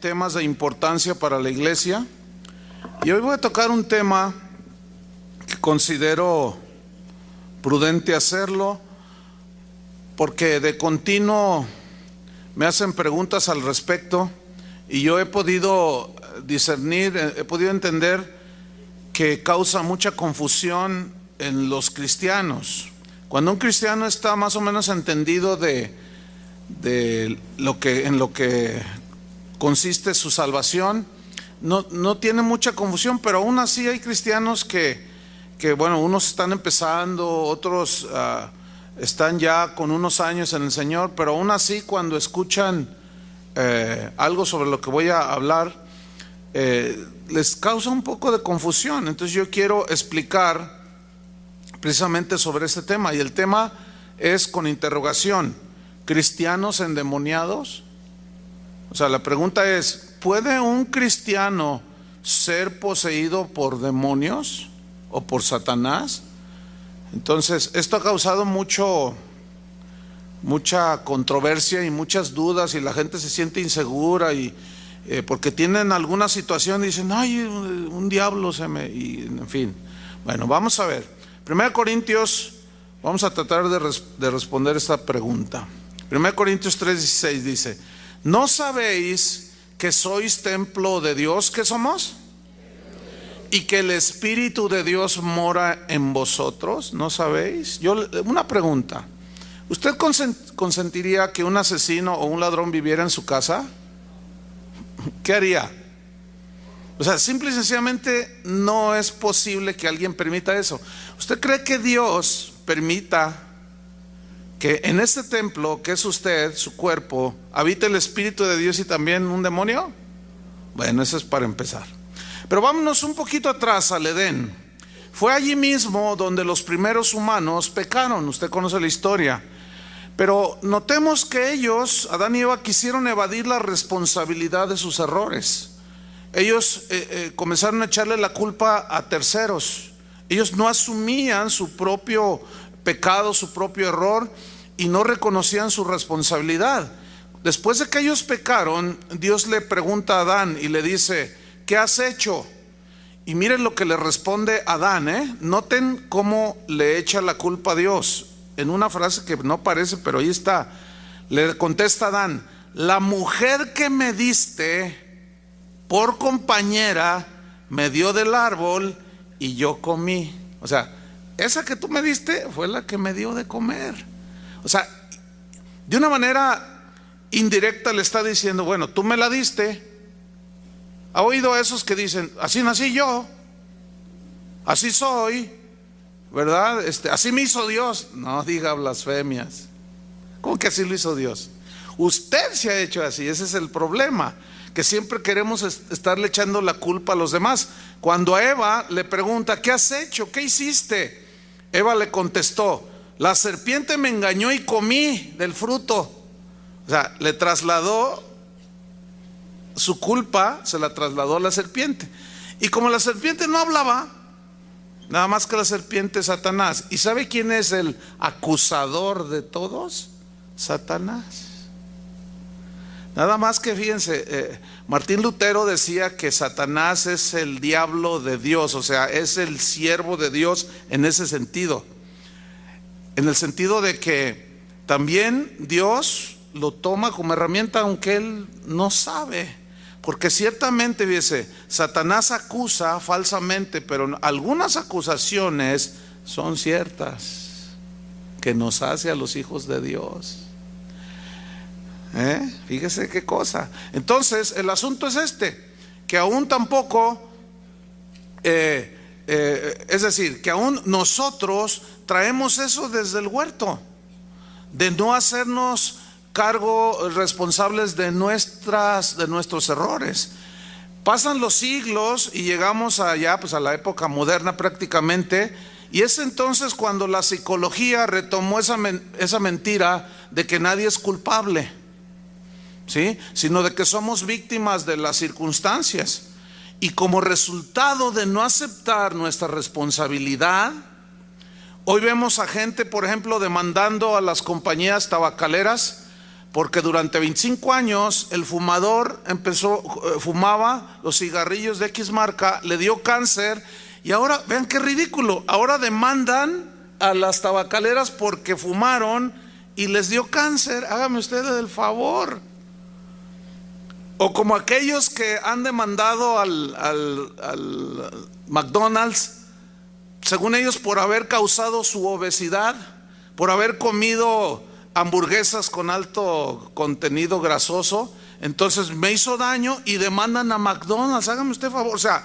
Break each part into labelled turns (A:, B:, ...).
A: Temas de importancia para la iglesia, y hoy voy a tocar un tema que considero prudente hacerlo porque de continuo me hacen preguntas al respecto y yo he podido discernir, he podido entender que causa mucha confusión en los cristianos. Cuando un cristiano está más o menos entendido de lo que consiste su salvación, no tiene mucha confusión, pero aún así hay cristianos que bueno, unos están empezando, otros están ya con unos años en el Señor, pero aún así cuando escuchan algo sobre lo que voy a hablar, les causa un poco de confusión. Entonces yo quiero explicar precisamente sobre este tema, y el tema es con interrogación: ¿cristianos endemoniados? O sea, la pregunta es: ¿puede un cristiano ser poseído por demonios o por Satanás? Entonces, esto ha causado mucha controversia y muchas dudas, y la gente se siente insegura y porque tienen alguna situación y dicen: ay, un diablo y en fin. Bueno, vamos a ver. 1 Corintios, vamos a tratar de responder esta pregunta. 1 Corintios 3:16 dice: ¿no sabéis que sois templo de Dios? ¿Qué somos? Y que el Espíritu de Dios mora en vosotros. ¿No sabéis? Una pregunta: ¿usted consentiría que un asesino o un ladrón viviera en su casa? ¿Qué haría? O sea, simple y sencillamente no es posible que alguien permita eso. ¿Usted cree que Dios permita que en este templo, que es usted, su cuerpo, habite el Espíritu de Dios y también un demonio? Bueno, eso es para empezar. Pero vámonos un poquito atrás, al Edén. Fue allí mismo donde los primeros humanos pecaron. Usted conoce la historia. Pero notemos que ellos, Adán y Eva, quisieron evadir la responsabilidad de sus errores. Ellos comenzaron a echarle la culpa a terceros. Ellos no asumían su propio pecado, su propio error, y no reconocían su responsabilidad. Después de que ellos pecaron, Dios le pregunta a Adán y le dice: ¿qué has hecho? Y miren lo que le responde Adán, Noten cómo le echa la culpa a Dios, en una frase que no parece, pero ahí está. Le contesta Adán: la mujer que me diste por compañera me dio del árbol y yo comí. O sea, esa que tú me diste fue la que me dio de comer. O sea, de una manera indirecta le está diciendo: bueno, tú me la diste. ¿Ha oído a esos que dicen: así nací yo, así soy, ¿verdad? Así me hizo Dios? No diga blasfemias. ¿Cómo que así lo hizo Dios? Usted se ha hecho así. Ese es el problema, que siempre queremos estarle echando la culpa a los demás. Cuando a Eva le pregunta: ¿qué has hecho? ¿Qué hiciste? Eva le contestó: la serpiente me engañó y comí del fruto. O sea, le trasladó su culpa, se la trasladó a la serpiente. Y como la serpiente no hablaba, nada más que la serpiente es Satanás. ¿Y sabe quién es el acusador de todos? Satanás. Nada más que fíjense, Martín Lutero decía que Satanás es el diablo de Dios, o sea, es el siervo de Dios en ese sentido. En el sentido de que también Dios lo toma como herramienta, aunque él no sabe. Porque ciertamente, fíjese, Satanás acusa falsamente, pero algunas acusaciones son ciertas, que nos hace a los hijos de Dios. Fíjese qué cosa. Entonces el asunto es que aún tampoco es decir, que aún nosotros traemos eso desde el huerto, de no hacernos cargo responsables de nuestros errores. Pasan los siglos y llegamos allá, pues a la época moderna prácticamente, y es entonces cuando la psicología retomó esa mentira de que nadie es culpable, ¿sí? Sino de que somos víctimas de las circunstancias. Y como resultado de no aceptar nuestra responsabilidad, hoy vemos a gente, por ejemplo, demandando a las compañías tabacaleras porque durante 25 años el fumador fumaba los cigarrillos de X marca, le dio cáncer, y ahora, vean qué ridículo, ahora demandan a las tabacaleras porque fumaron y les dio cáncer. Hágame ustedes el favor. O como aquellos que han demandado al McDonald's, según ellos, por haber causado su obesidad, por haber comido hamburguesas con alto contenido grasoso. Entonces me hizo daño y demandan a McDonald's. Hágame usted el favor. O sea,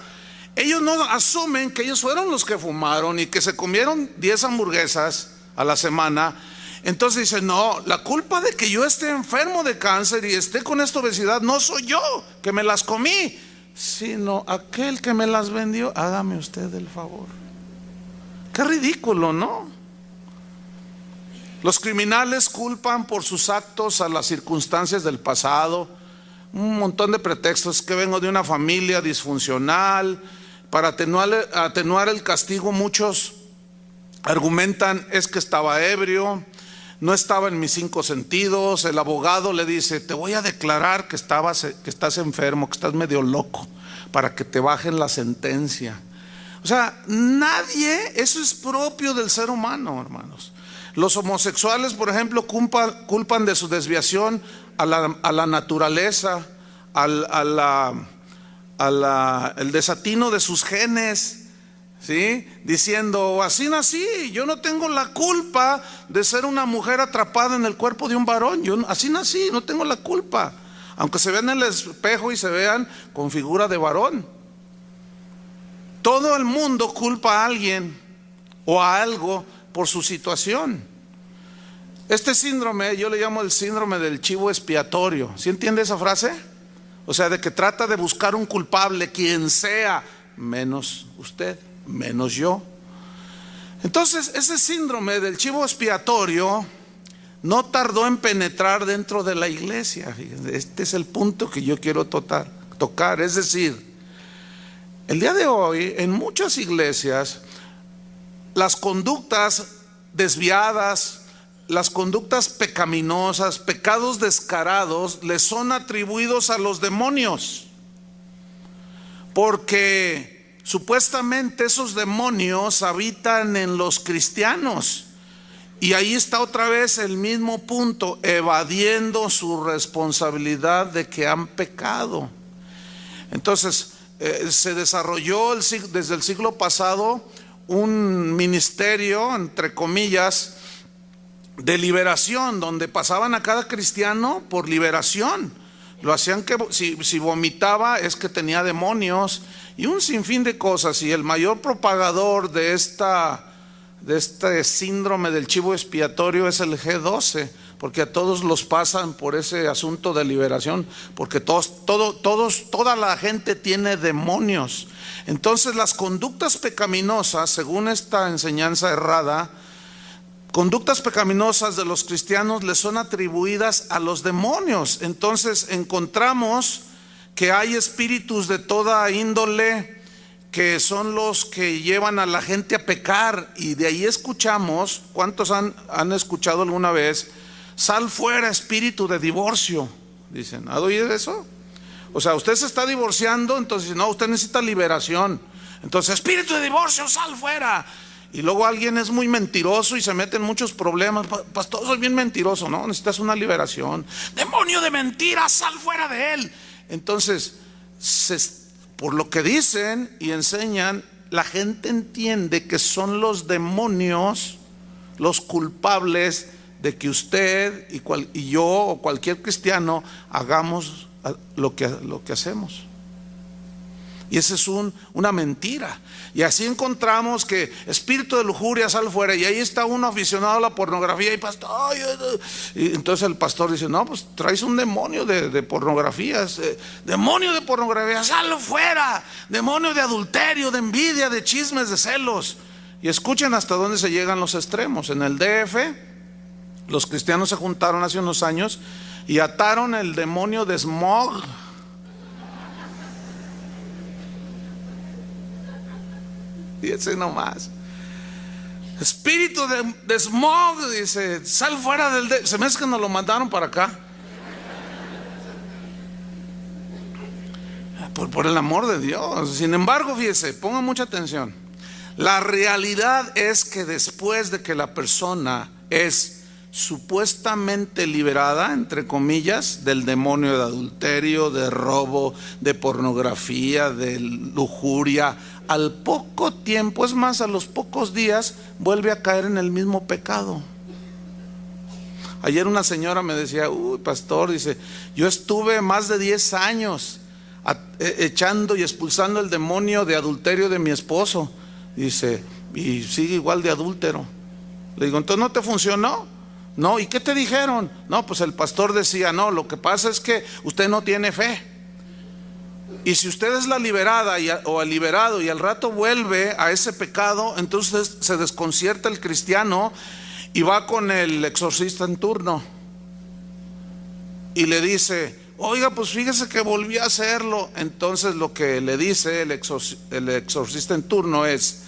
A: ellos no asumen que ellos fueron los que fumaron y que se comieron 10 hamburguesas a la semana. Entonces dicen, no, la culpa de que yo esté enfermo de cáncer y esté con esta obesidad no soy yo, que me las comí, sino aquel que me las vendió. Hágame usted el favor. Qué ridículo, ¿no? Los criminales culpan por sus actos a las circunstancias del pasado, un montón de pretextos, que vengo de una familia disfuncional. Para atenuar el castigo, muchos argumentan, es que estaba ebrio, no estaba en mis 5 sentidos. El abogado le dice, te voy a declarar que estás enfermo, que estás medio loco, para que te bajen la sentencia. O sea, eso es propio del ser humano, hermanos. Los homosexuales, por ejemplo, culpan de su desviación a la naturaleza, el desatino de sus genes, ¿sí? Diciendo, así nací, yo no tengo la culpa de ser una mujer atrapada en el cuerpo de un varón, yo así nací, no tengo la culpa, aunque se vean en el espejo y se vean con figura de varón. Todo el mundo culpa a alguien o a algo por su situación. Este síndrome yo le llamo el síndrome del chivo expiatorio. ¿Sí entiende esa frase? O sea, de que trata de buscar un culpable, quien sea, menos usted, menos yo. Entonces, ese síndrome del chivo expiatorio no tardó en penetrar dentro de la iglesia. Fíjense, este es el punto que yo quiero tocar. Es decir, el día de hoy, en muchas iglesias, las conductas desviadas, las conductas pecaminosas, pecados descarados, les son atribuidos a los demonios, porque supuestamente esos demonios habitan en los cristianos. Y ahí está otra vez el mismo punto, evadiendo su responsabilidad de que han pecado. Entonces, se desarrolló desde el siglo pasado un ministerio, entre comillas, de liberación, donde pasaban a cada cristiano por liberación. Lo hacían que si vomitaba es que tenía demonios y un sinfín de cosas. Y el mayor propagador de este síndrome del chivo expiatorio es el G12, porque a todos los pasan por ese asunto de liberación, porque toda la gente tiene demonios. Entonces las conductas pecaminosas, según esta enseñanza errada, conductas pecaminosas de los cristianos les son atribuidas a los demonios. Entonces encontramos que hay espíritus de toda índole que son los que llevan a la gente a pecar, y de ahí escuchamos, ¿cuántos han escuchado alguna vez? Sal fuera, espíritu de divorcio. Dicen, ¿ha oído eso? O sea, usted se está divorciando, entonces no, usted necesita liberación. Entonces, espíritu de divorcio, sal fuera. Y luego alguien es muy mentiroso y se mete en muchos problemas. Pastor, soy bien mentiroso. No, necesitas una liberación. Demonio de mentira, sal fuera de él. Entonces, por lo que dicen y enseñan, la gente entiende que son los demonios los culpables de que usted y yo o cualquier cristiano hagamos lo que hacemos. Y esa es una mentira. Y así encontramos que espíritu de lujuria, sal fuera. Y ahí está uno aficionado a la pornografía y pastor, y entonces el pastor dice, no, pues traes un demonio de pornografía, demonio de pornografía, sal fuera. Demonio de adulterio, de envidia, de chismes, de celos. Y escuchen hasta dónde se llegan los extremos. En el DF, los cristianos se juntaron hace unos años y ataron el demonio de smog. Fíjense nomás. Espíritu de smog, dice, sal fuera del... Se me hace que nos lo mandaron para acá. Por el amor de Dios. Sin embargo, fíjese, ponga mucha atención. La realidad es que después de que la persona es supuestamente liberada, entre comillas, del demonio de adulterio, de robo, de pornografía, de lujuria, al poco tiempo, es más, a los pocos días, vuelve a caer en el mismo pecado. Ayer una señora me decía: uy, pastor, dice, yo estuve más de 10 años echando y expulsando el demonio de adulterio de mi esposo. Dice, y sigue igual de adúltero. Le digo, ¿entonces no te funcionó? No. ¿Y qué te dijeron? No, pues el pastor decía, no, lo que pasa es que usted no tiene fe. Y si usted es la liberada o el liberado y al rato vuelve a ese pecado, entonces se desconcierta el cristiano y va con el exorcista en turno y le dice, oiga, pues fíjese que volví a hacerlo. Entonces lo que le dice el exorcista en turno es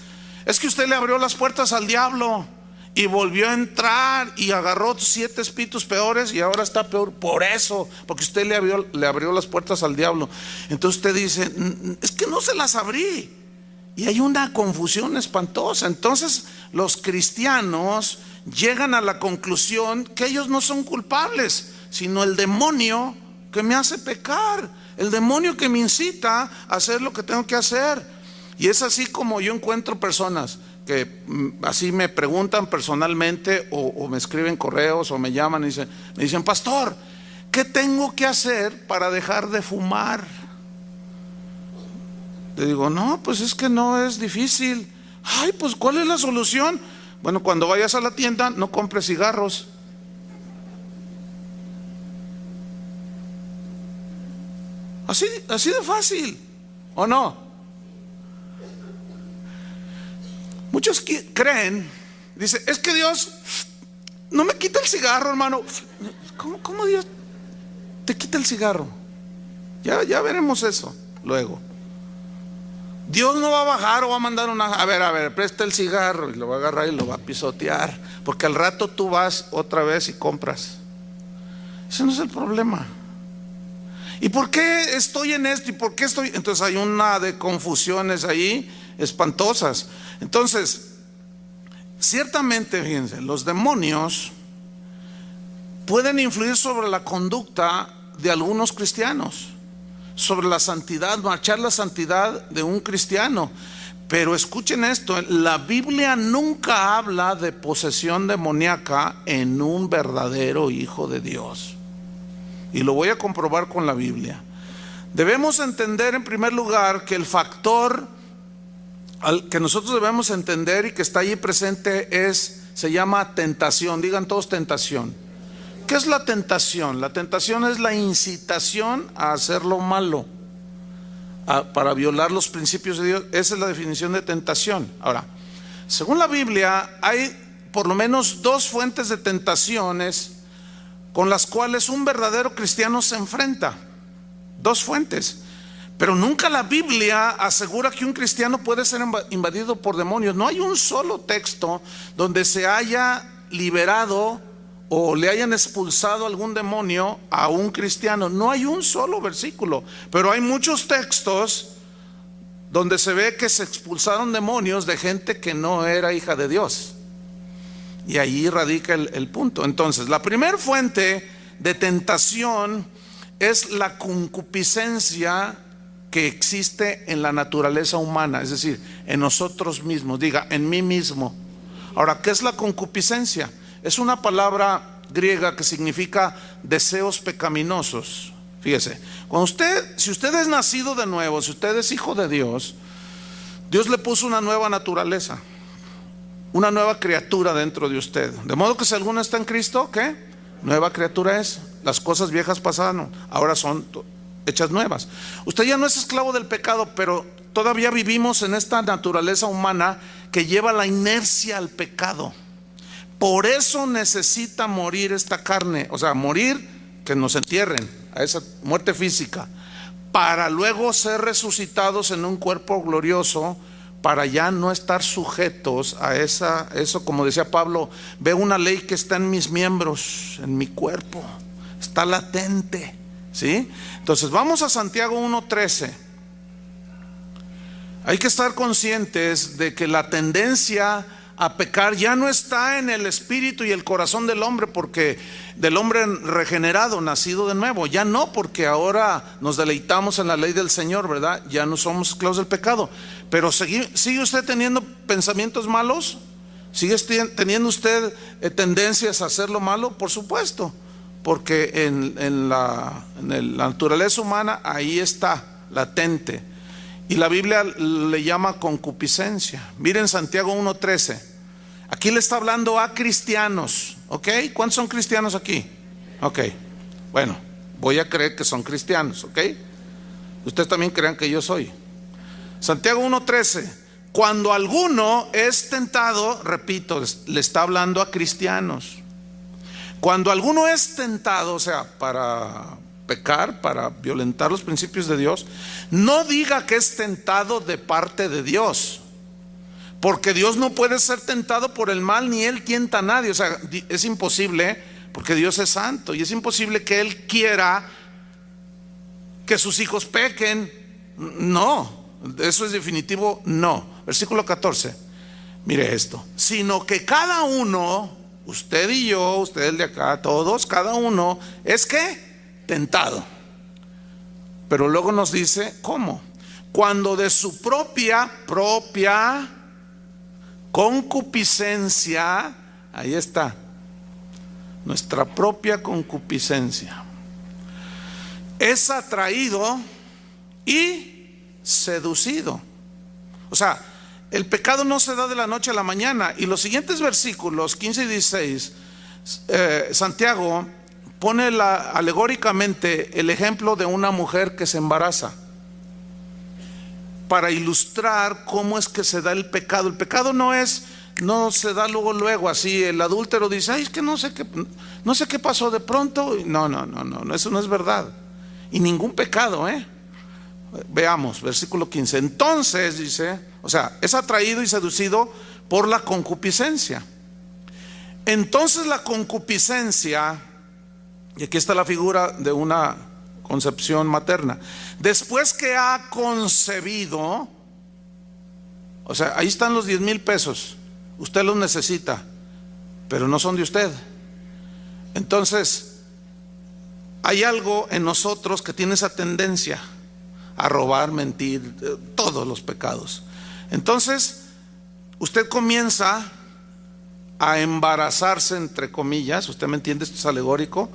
A: que usted le abrió las puertas al diablo y volvió a entrar y agarró 7 espíritus peores y ahora está peor por eso, porque usted le abrió las puertas al diablo. Entonces usted dice, es que no se las abrí. Y hay una confusión espantosa. Entonces los cristianos llegan a la conclusión que ellos no son culpables, sino el demonio que me hace pecar, el demonio que me incita a hacer lo que tengo que hacer. Y es así como yo encuentro personas que así me preguntan personalmente o me escriben correos o me llaman y me dicen, pastor, ¿qué tengo que hacer para dejar de fumar? Le digo, no, pues es que no es difícil. Ay, pues ¿cuál es la solución? Bueno, cuando vayas a la tienda no compres cigarros. Así de fácil, ¿o no? Muchos creen, dice, es que Dios no me quita el cigarro, hermano. ¿Cómo Dios te quita el cigarro? Ya veremos eso luego. Dios no va a bajar o va a mandar a ver, presta el cigarro, y lo va a agarrar y lo va a pisotear, porque al rato tú vas otra vez y compras. Ese no es el problema. ¿Y por qué estoy en esto? ¿Y por qué estoy? Entonces hay una de confusiones ahí espantosas. Entonces, ciertamente, fíjense, los demonios pueden influir sobre la conducta de algunos cristianos, sobre la santidad, marchar la santidad de un cristiano. Pero escuchen esto, la Biblia nunca habla de posesión demoníaca en un verdadero hijo de Dios. Y lo voy a comprobar con la Biblia. Debemos entender en primer lugar que el factor que nosotros debemos entender y que está allí presente se llama tentación. Digan todos tentación. ¿Qué es la tentación? La tentación es la incitación a hacer lo malo, para violar los principios de Dios. Esa es la definición de tentación. Ahora, según la Biblia, hay por lo menos 2 fuentes de tentaciones con las cuales un verdadero cristiano se enfrenta. 2 fuentes. Pero nunca la Biblia asegura que un cristiano puede ser invadido por demonios. No hay un solo texto donde se haya liberado o le hayan expulsado algún demonio a un cristiano. No hay un solo versículo, pero hay muchos textos donde se ve que se expulsaron demonios de gente que no era hija de Dios. Y ahí radica el punto. Entonces, la primera fuente de tentación es la concupiscencia que existe en la naturaleza humana, es decir, en nosotros mismos. Diga, en mí mismo. Ahora, ¿qué es la concupiscencia? Es una palabra griega que significa deseos pecaminosos. Fíjese, si usted es nacido de nuevo, si usted es hijo de Dios, Dios le puso una nueva naturaleza, una nueva criatura dentro de usted. De modo que si alguno está en Cristo, ¿qué? Nueva criatura es. Las cosas viejas pasaron, ahora son hechas nuevas. Usted ya no es esclavo del pecado, pero todavía vivimos en esta naturaleza humana que lleva la inercia al pecado. Por eso necesita morir esta carne, o sea, morir, que nos entierren, a esa muerte física, para luego ser resucitados en un cuerpo glorioso, para ya no estar sujetos a eso, como decía Pablo, veo una ley que está en mis miembros, en mi cuerpo, está latente, ¿sí? Entonces vamos a Santiago 1:13. Hay que estar conscientes de que la tendencia a pecar ya no está en el espíritu y el corazón del hombre, porque del hombre regenerado, nacido de nuevo, ya no, porque ahora nos deleitamos en la ley del Señor, ¿verdad? Ya no somos esclavos del pecado. Pero ¿sigue usted teniendo pensamientos malos? ¿Sigue teniendo usted tendencias a hacer lo malo? Por supuesto, porque en la naturaleza humana ahí está, latente. Y la Biblia le llama concupiscencia. Miren Santiago 1:13. Aquí le está hablando a cristianos, ¿ok? ¿Cuántos son cristianos aquí? Ok, bueno, voy a creer que son cristianos, ¿ok? Ustedes también crean que yo soy. Santiago 1:13. Cuando alguno es tentado, repito, le está hablando a cristianos. Cuando alguno es tentado, o sea, para pecar, para violentar los principios de Dios, no diga que es tentado de parte de Dios, porque Dios no puede ser tentado por el mal, ni Él tienta a nadie. O sea, es imposible, porque Dios es santo, y es imposible que Él quiera que sus hijos pequen. No, eso es definitivo, no. Versículo 14, mire esto: sino que cada uno, usted y yo, usted el de acá, todos, cada uno, es que tentado. Pero luego nos dice, ¿cómo? Cuando de su propia concupiscencia, ahí está, nuestra propia concupiscencia, es atraído y seducido. O sea, el pecado no se da de la noche a la mañana. Y los siguientes versículos 15 y 16, Santiago pone alegóricamente el ejemplo de una mujer que se embaraza, para ilustrar cómo es que se da el pecado. El pecado no se da luego así. El adúltero dice, ay, es que no sé qué pasó de pronto. No, eso no es verdad. Y ningún pecado, Veamos, versículo 15. Entonces dice, o sea, es atraído y seducido por la concupiscencia. Entonces la concupiscencia, y aquí está la figura de una concepción materna, después que ha concebido, o sea, ahí están los 10,000 pesos, usted los necesita, pero no son de usted. Entonces hay algo en nosotros que tiene esa tendencia a robar, mentir, todos los pecados. Entonces usted comienza a embarazarse, entre comillas, usted me entiende, esto es alegórico.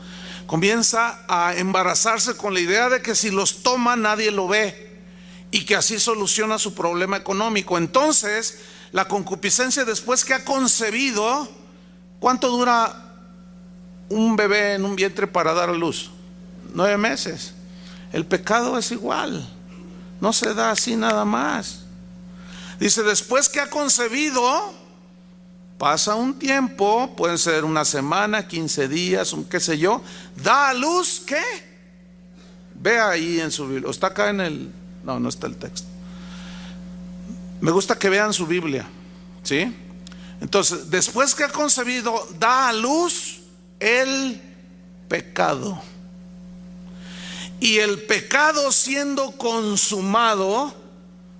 A: Comienza a embarazarse con la idea de que si los toma nadie lo ve, y que así soluciona su problema económico. Entonces la concupiscencia, después que ha concebido, ¿cuánto dura un bebé en un vientre para dar a luz? 9 meses. El pecado es igual, no se da así nada más. Dice, después que ha concebido, pasa un tiempo, puede ser una semana, 15 días, qué sé yo, da a luz, ¿qué? Vea ahí en su Biblia, o está acá no está el texto. Me gusta que vean su Biblia, ¿sí? Entonces, después que ha concebido, da a luz el pecado. Y el pecado, siendo consumado,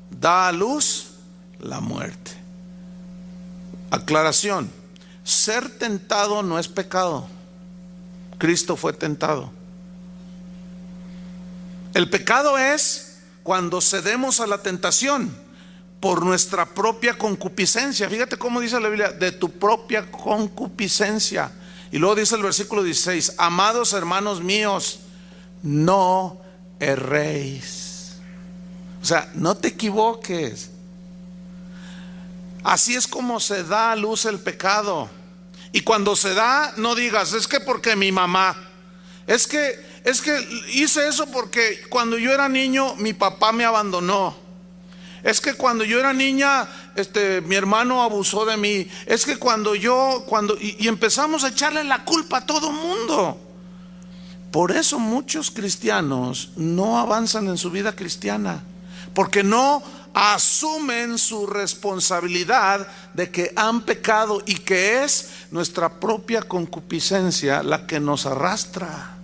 A: da a luz la muerte. Aclaración: ser tentado no es pecado. Cristo fue tentado. El pecado es cuando cedemos a la tentación por nuestra propia concupiscencia. Fíjate cómo dice la Biblia, de tu propia concupiscencia. Y luego dice el versículo 16, amados hermanos míos, no erréis. O sea, no te equivoques. Así es como se da a luz el pecado. Y cuando se da, no digas, es que porque mi mamá, es que hice eso porque cuando yo era niño mi papá me abandonó. Es que cuando yo era niña, mi hermano abusó de mí. Es que y empezamos a echarle la culpa a todo mundo. Por eso muchos cristianos no avanzan en su vida cristiana, porque no asumen su responsabilidad de que han pecado y que es nuestra propia concupiscencia la que nos arrastra.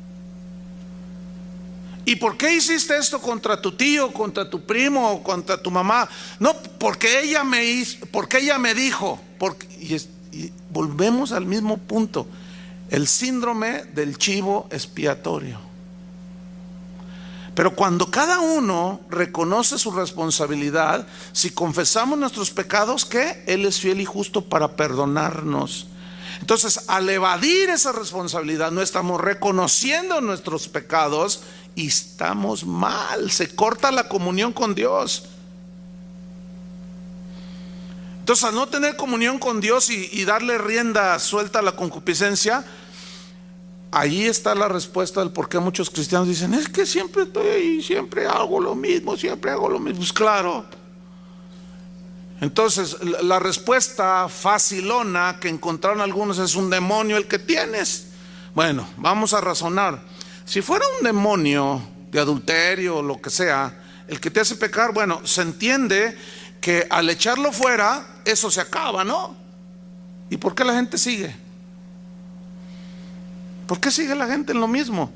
A: ¿Y por qué hiciste esto contra tu tío, contra tu primo o contra tu mamá? No, porque ella me hizo, porque ella me dijo. Y volvemos al mismo punto, el síndrome del chivo expiatorio. Pero cuando cada uno reconoce su responsabilidad, si confesamos nuestros pecados, ¿qué? Él es fiel y justo para perdonarnos. Entonces, al evadir esa responsabilidad, no estamos reconociendo nuestros pecados y estamos mal, se corta la comunión con Dios. Entonces, al no tener comunión con Dios y darle rienda suelta a la concupiscencia, ahí está la respuesta del por qué muchos cristianos dicen: es que siempre estoy ahí, siempre hago lo mismo, siempre hago lo mismo. Pues claro. Entonces, la respuesta facilona que encontraron algunos es: un demonio el que tienes. Bueno, vamos a razonar. Si fuera un demonio de adulterio o lo que sea, el que te hace pecar, bueno, se entiende que al echarlo fuera, eso se acaba, ¿no? ¿Y por qué la gente sigue? ¿Por qué sigue la gente en lo mismo?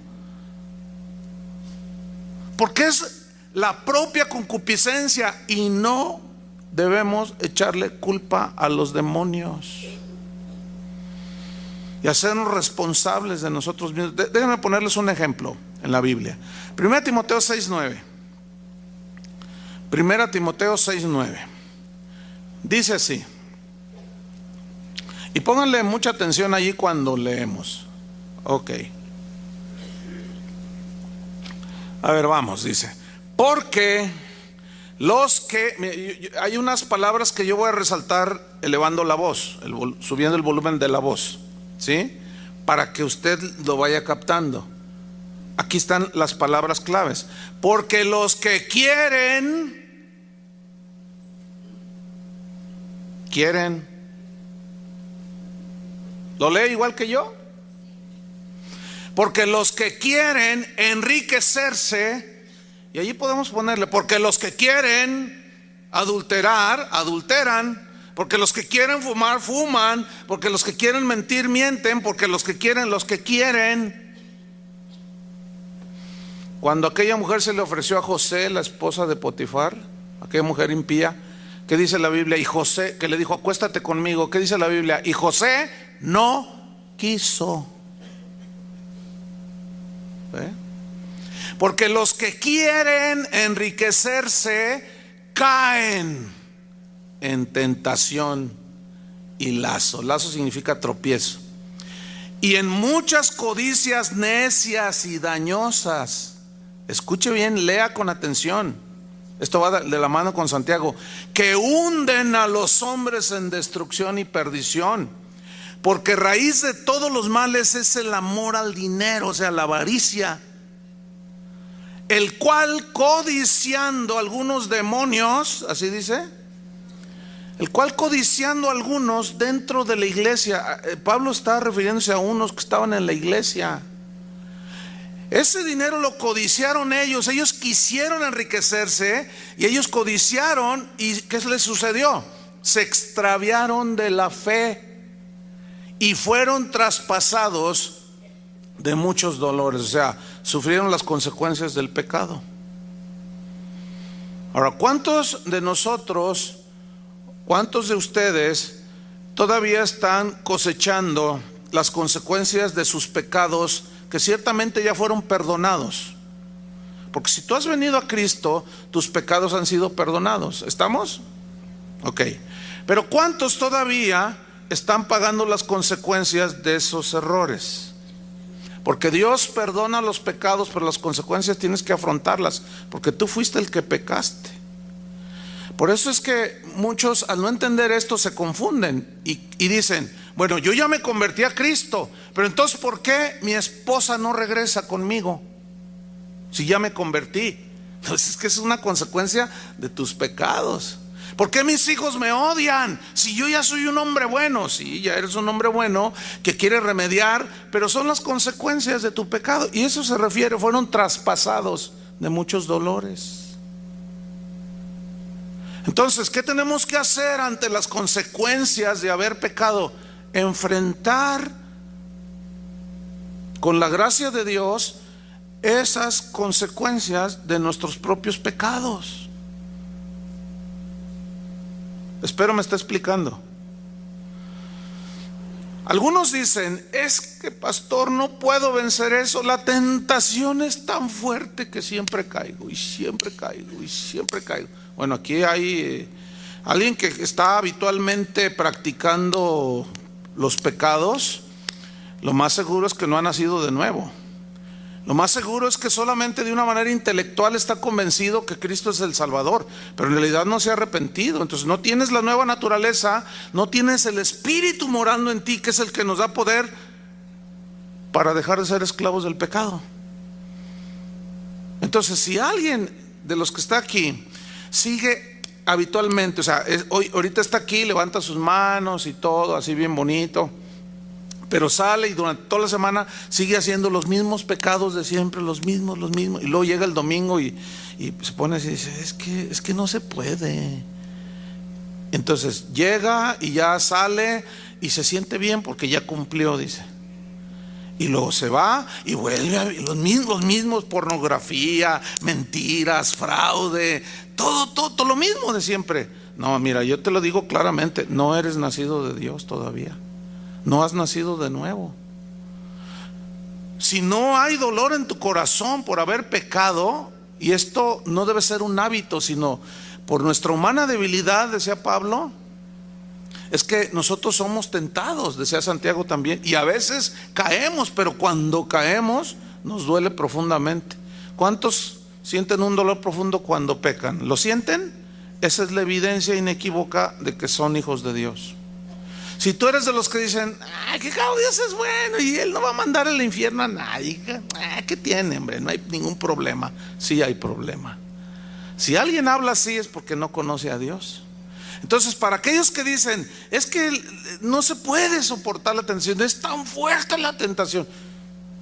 A: Porque es la propia concupiscencia y no debemos echarle culpa a los demonios y hacernos responsables de nosotros mismos. Déjenme ponerles un ejemplo en la Biblia. 1 Timoteo 6:9. 1 Timoteo 6:9. Dice así. Y pónganle mucha atención allí cuando leemos. Ok. A ver, vamos, dice. Porque los que... Hay unas palabras que yo voy a resaltar elevando la voz, subiendo el volumen de la voz, ¿sí? Para que usted lo vaya captando. Aquí están las palabras claves. Porque los que quieren. ¿Lo lee igual que yo? Porque los que quieren enriquecerse, y allí podemos ponerle, porque los que quieren adulterar, adulteran, porque los que quieren fumar, fuman, porque los que quieren mentir, mienten, porque los que quieren. Cuando aquella mujer se le ofreció a José, la esposa de Potifar, aquella mujer impía, ¿qué dice la Biblia? Y José, que le dijo: acuéstate conmigo, ¿qué dice la Biblia? Y José no quiso. ¿Eh? Porque los que quieren enriquecerse caen en tentación y lazo. Lazo significa tropiezo. Y en muchas codicias necias y dañosas. Escuche bien, lea con atención. Esto va de la mano con Santiago. Que hunden a los hombres en destrucción y perdición. Porque raíz de todos los males es el amor al dinero, o sea, la avaricia. El cual codiciando algunos demonios, así dice, el cual codiciando algunos dentro de la iglesia. Pablo está refiriéndose a unos que estaban en la iglesia. Ese dinero lo codiciaron ellos quisieron enriquecerse y ellos codiciaron. ¿Y qué les sucedió? Se extraviaron de la fe y fueron traspasados de muchos dolores, o sea, sufrieron las consecuencias del pecado. Ahora, ¿cuántos de nosotros, cuántos de ustedes todavía están cosechando las consecuencias de sus pecados que ciertamente ya fueron perdonados? Porque si tú has venido a Cristo, tus pecados han sido perdonados. ¿Estamos? Ok. Pero ¿cuántos todavía están pagando las consecuencias de esos errores? Porque Dios perdona los pecados, pero las consecuencias tienes que afrontarlas, porque tú fuiste el que pecaste. Por eso es que muchos, al no entender esto, se confunden y dicen: bueno, yo ya me convertí a Cristo, pero entonces ¿por qué mi esposa no regresa conmigo si ya me convertí? Entonces es que es una consecuencia de tus pecados. ¿Por qué mis hijos me odian si yo ya soy un hombre bueno? Sí, ya eres un hombre bueno que quiere remediar, pero son las consecuencias de tu pecado. Y eso se refiere, fueron traspasados de muchos dolores. Entonces, ¿qué tenemos que hacer ante las consecuencias de haber pecado? Enfrentar con la gracia de Dios esas consecuencias de nuestros propios pecados. Espero me está explicando. Algunos dicen, es que pastor, no puedo vencer eso, la tentación es tan fuerte que siempre caigo y siempre caigo y siempre caigo. Bueno, aquí hay alguien que está habitualmente practicando los pecados. Lo más seguro es que no ha nacido de nuevo. Lo más seguro es que solamente de una manera intelectual está convencido que Cristo es el Salvador, pero en realidad no se ha arrepentido. Entonces no tienes la nueva naturaleza, no tienes el Espíritu morando en ti, que es el que nos da poder para dejar de ser esclavos del pecado. Entonces, si alguien de los que está aquí sigue habitualmente, o sea, ahorita está aquí, levanta sus manos y todo, así bien bonito, pero sale y durante toda la semana sigue haciendo los mismos pecados de siempre, los mismos, y luego llega el domingo y se pone así y dice, es que no se puede. Entonces llega y ya sale y se siente bien porque ya cumplió, dice, y luego se va y vuelve a los mismos, pornografía, mentiras, fraude, todo lo mismo de siempre. No, mira, yo te lo digo claramente, no eres nacido de Dios todavía. No has nacido de nuevo. Si no hay dolor en tu corazón por haber pecado, y esto no debe ser un hábito, sino por nuestra humana debilidad, decía Pablo, es que nosotros somos tentados, decía Santiago también, y a veces caemos, pero cuando caemos nos duele profundamente. ¿Cuántos sienten un dolor profundo cuando pecan? ¿Lo sienten? Esa es la evidencia inequívoca de que son hijos de Dios. Si tú eres de los que dicen, que Dios es bueno y Él no va a mandar al infierno a nadie, ¿qué tiene, hombre? No hay ningún problema. Sí hay problema. Si alguien habla así es porque no conoce a Dios. Entonces, para aquellos que dicen, es que no se puede soportar la tentación, es tan fuerte la tentación,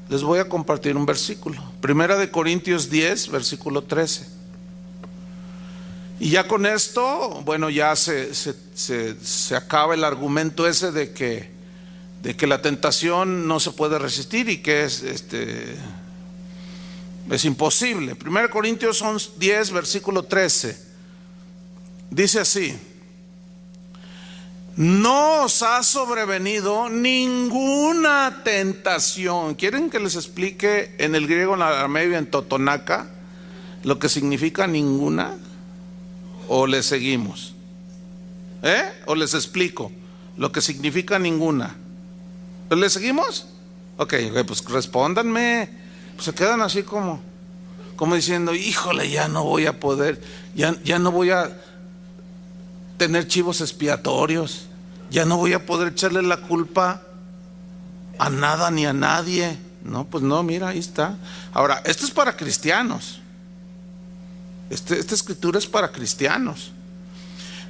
A: les voy a compartir un versículo. Primera de Corintios 10, versículo 13. Y ya con esto, bueno, ya se acaba el argumento ese de que la tentación no se puede resistir y que es imposible. 1 Corintios 10, versículo 13. Dice así: no os ha sobrevenido ninguna tentación. ¿Quieren que les explique en el griego, en arameo y en totonaca lo que significa ninguna? ¿O les seguimos? ¿O les explico lo que significa ninguna? ¿Les seguimos? Ok, pues respóndanme. Pues se quedan así como diciendo, híjole, ya no voy a poder, ya no voy a tener chivos expiatorios, ya no voy a poder echarle la culpa a nada ni a nadie. No, pues no, mira, ahí está. Ahora, esto es para cristianos. Esta escritura es para cristianos.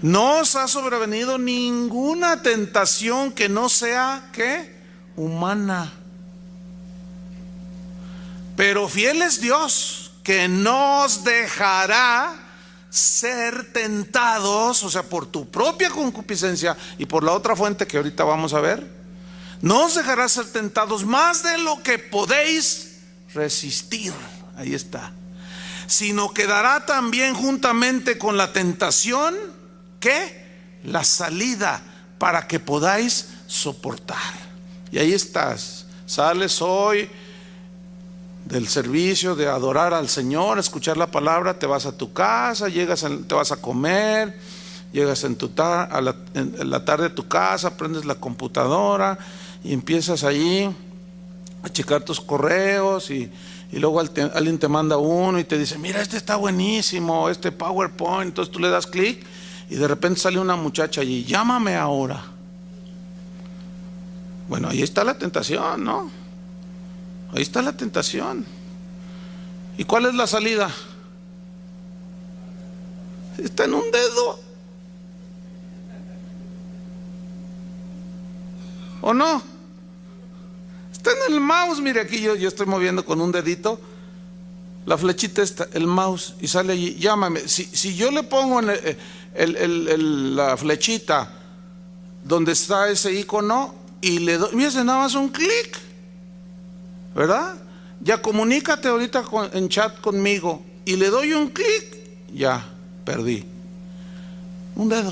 A: No os ha sobrevenido ninguna tentación que no sea, ¿qué? Humana. Pero fiel es Dios, que no os dejará ser tentados, o sea, por tu propia concupiscencia y por la otra fuente que ahorita vamos a ver. No os dejará ser tentados más de lo que podéis resistir. Ahí está. Sino que dará también juntamente con la tentación, ¿qué? La salida para que podáis soportar. Y ahí estás, sales hoy del servicio de adorar al Señor, escuchar la palabra, te vas a tu casa, te vas a comer, llegas en la tarde a tu casa, prendes la computadora y empiezas ahí a checar tus correos y luego alguien te manda uno y te dice, mira, este está buenísimo, este PowerPoint. Entonces tú le das clic y de repente sale una muchacha allí, llámame ahora. Bueno, ahí está la tentación, ¿no? Ahí está la tentación. ¿Y cuál es la salida? Está en un dedo. ¿O no? Está en el mouse. Mire, aquí yo estoy moviendo con un dedito la flechita esta, el mouse, y sale allí, llámame. Si yo le pongo en la flechita donde está ese icono y le doy, mira, nada más un clic, ¿verdad? ya comunícate ahorita en chat conmigo, y le doy un clic, ya perdí un dedo.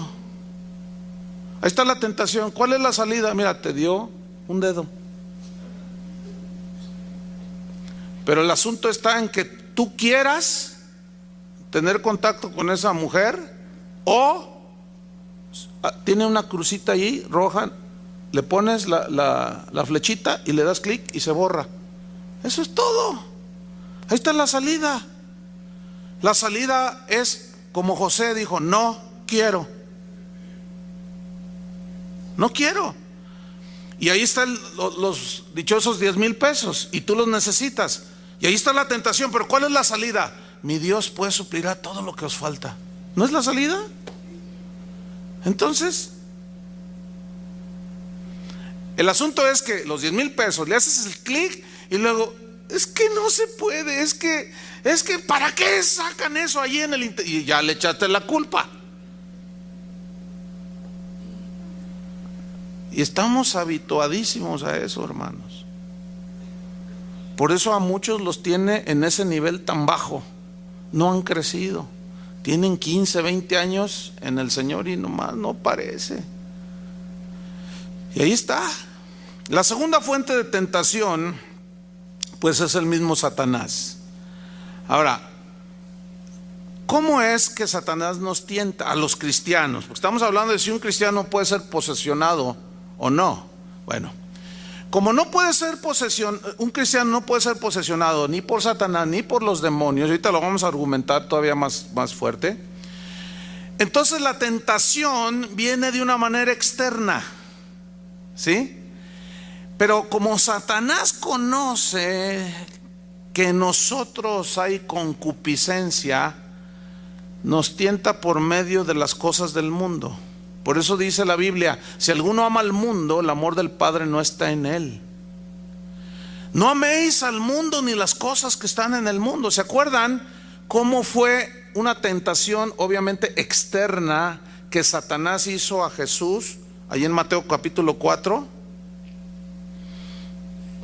A: Ahí está la tentación. ¿Cuál es la salida? Mira, te dio un dedo. Pero el asunto está en que tú quieras tener contacto con esa mujer, o tiene una crucita ahí roja, le pones la flechita y le das clic y se borra. Eso es todo. Ahí está la salida. La salida es como José dijo: no quiero. No quiero. Y ahí están los dichosos 10,000 pesos, y tú los necesitas. Y ahí está la tentación. Pero ¿cuál es la salida? Mi Dios pues suplirá todo lo que os falta. ¿No es la salida? Entonces, el asunto es que los 10,000 pesos, le haces el clic y luego, es que no se puede, es que ¿para qué sacan eso allí en el internet? Y ya le echaste la culpa. Y estamos habituadísimos a eso, hermanos. Por eso a muchos los tiene en ese nivel tan bajo. No han crecido. Tienen 15, 20 años en el Señor y nomás no parece. Y ahí está. La segunda fuente de tentación, pues es el mismo Satanás. Ahora, ¿cómo es que Satanás nos tienta a los cristianos? Porque estamos hablando de si un cristiano puede ser posesionado o no. Bueno, como no puede ser un cristiano no puede ser posesionado ni por Satanás ni por los demonios, ahorita lo vamos a argumentar todavía más fuerte. Entonces la tentación viene de una manera externa, ¿sí? Pero como Satanás conoce que en nosotros hay concupiscencia, nos tienta por medio de las cosas del mundo. Por eso dice la Biblia: si alguno ama al mundo, el amor del Padre no está en él. No améis al mundo ni las cosas que están en el mundo. ¿Se acuerdan cómo fue una tentación obviamente externa que Satanás hizo a Jesús allí en Mateo capítulo 4?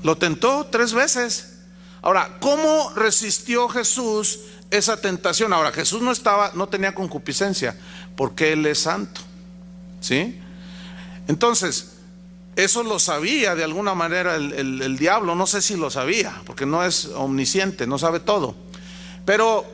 A: Lo tentó 3 veces. Ahora, ¿cómo resistió Jesús esa tentación? Ahora, Jesús no tenía concupiscencia, porque Él es santo, ¿sí? Entonces, eso lo sabía de alguna manera el diablo. No sé si lo sabía, porque no es omnisciente, no sabe todo. Pero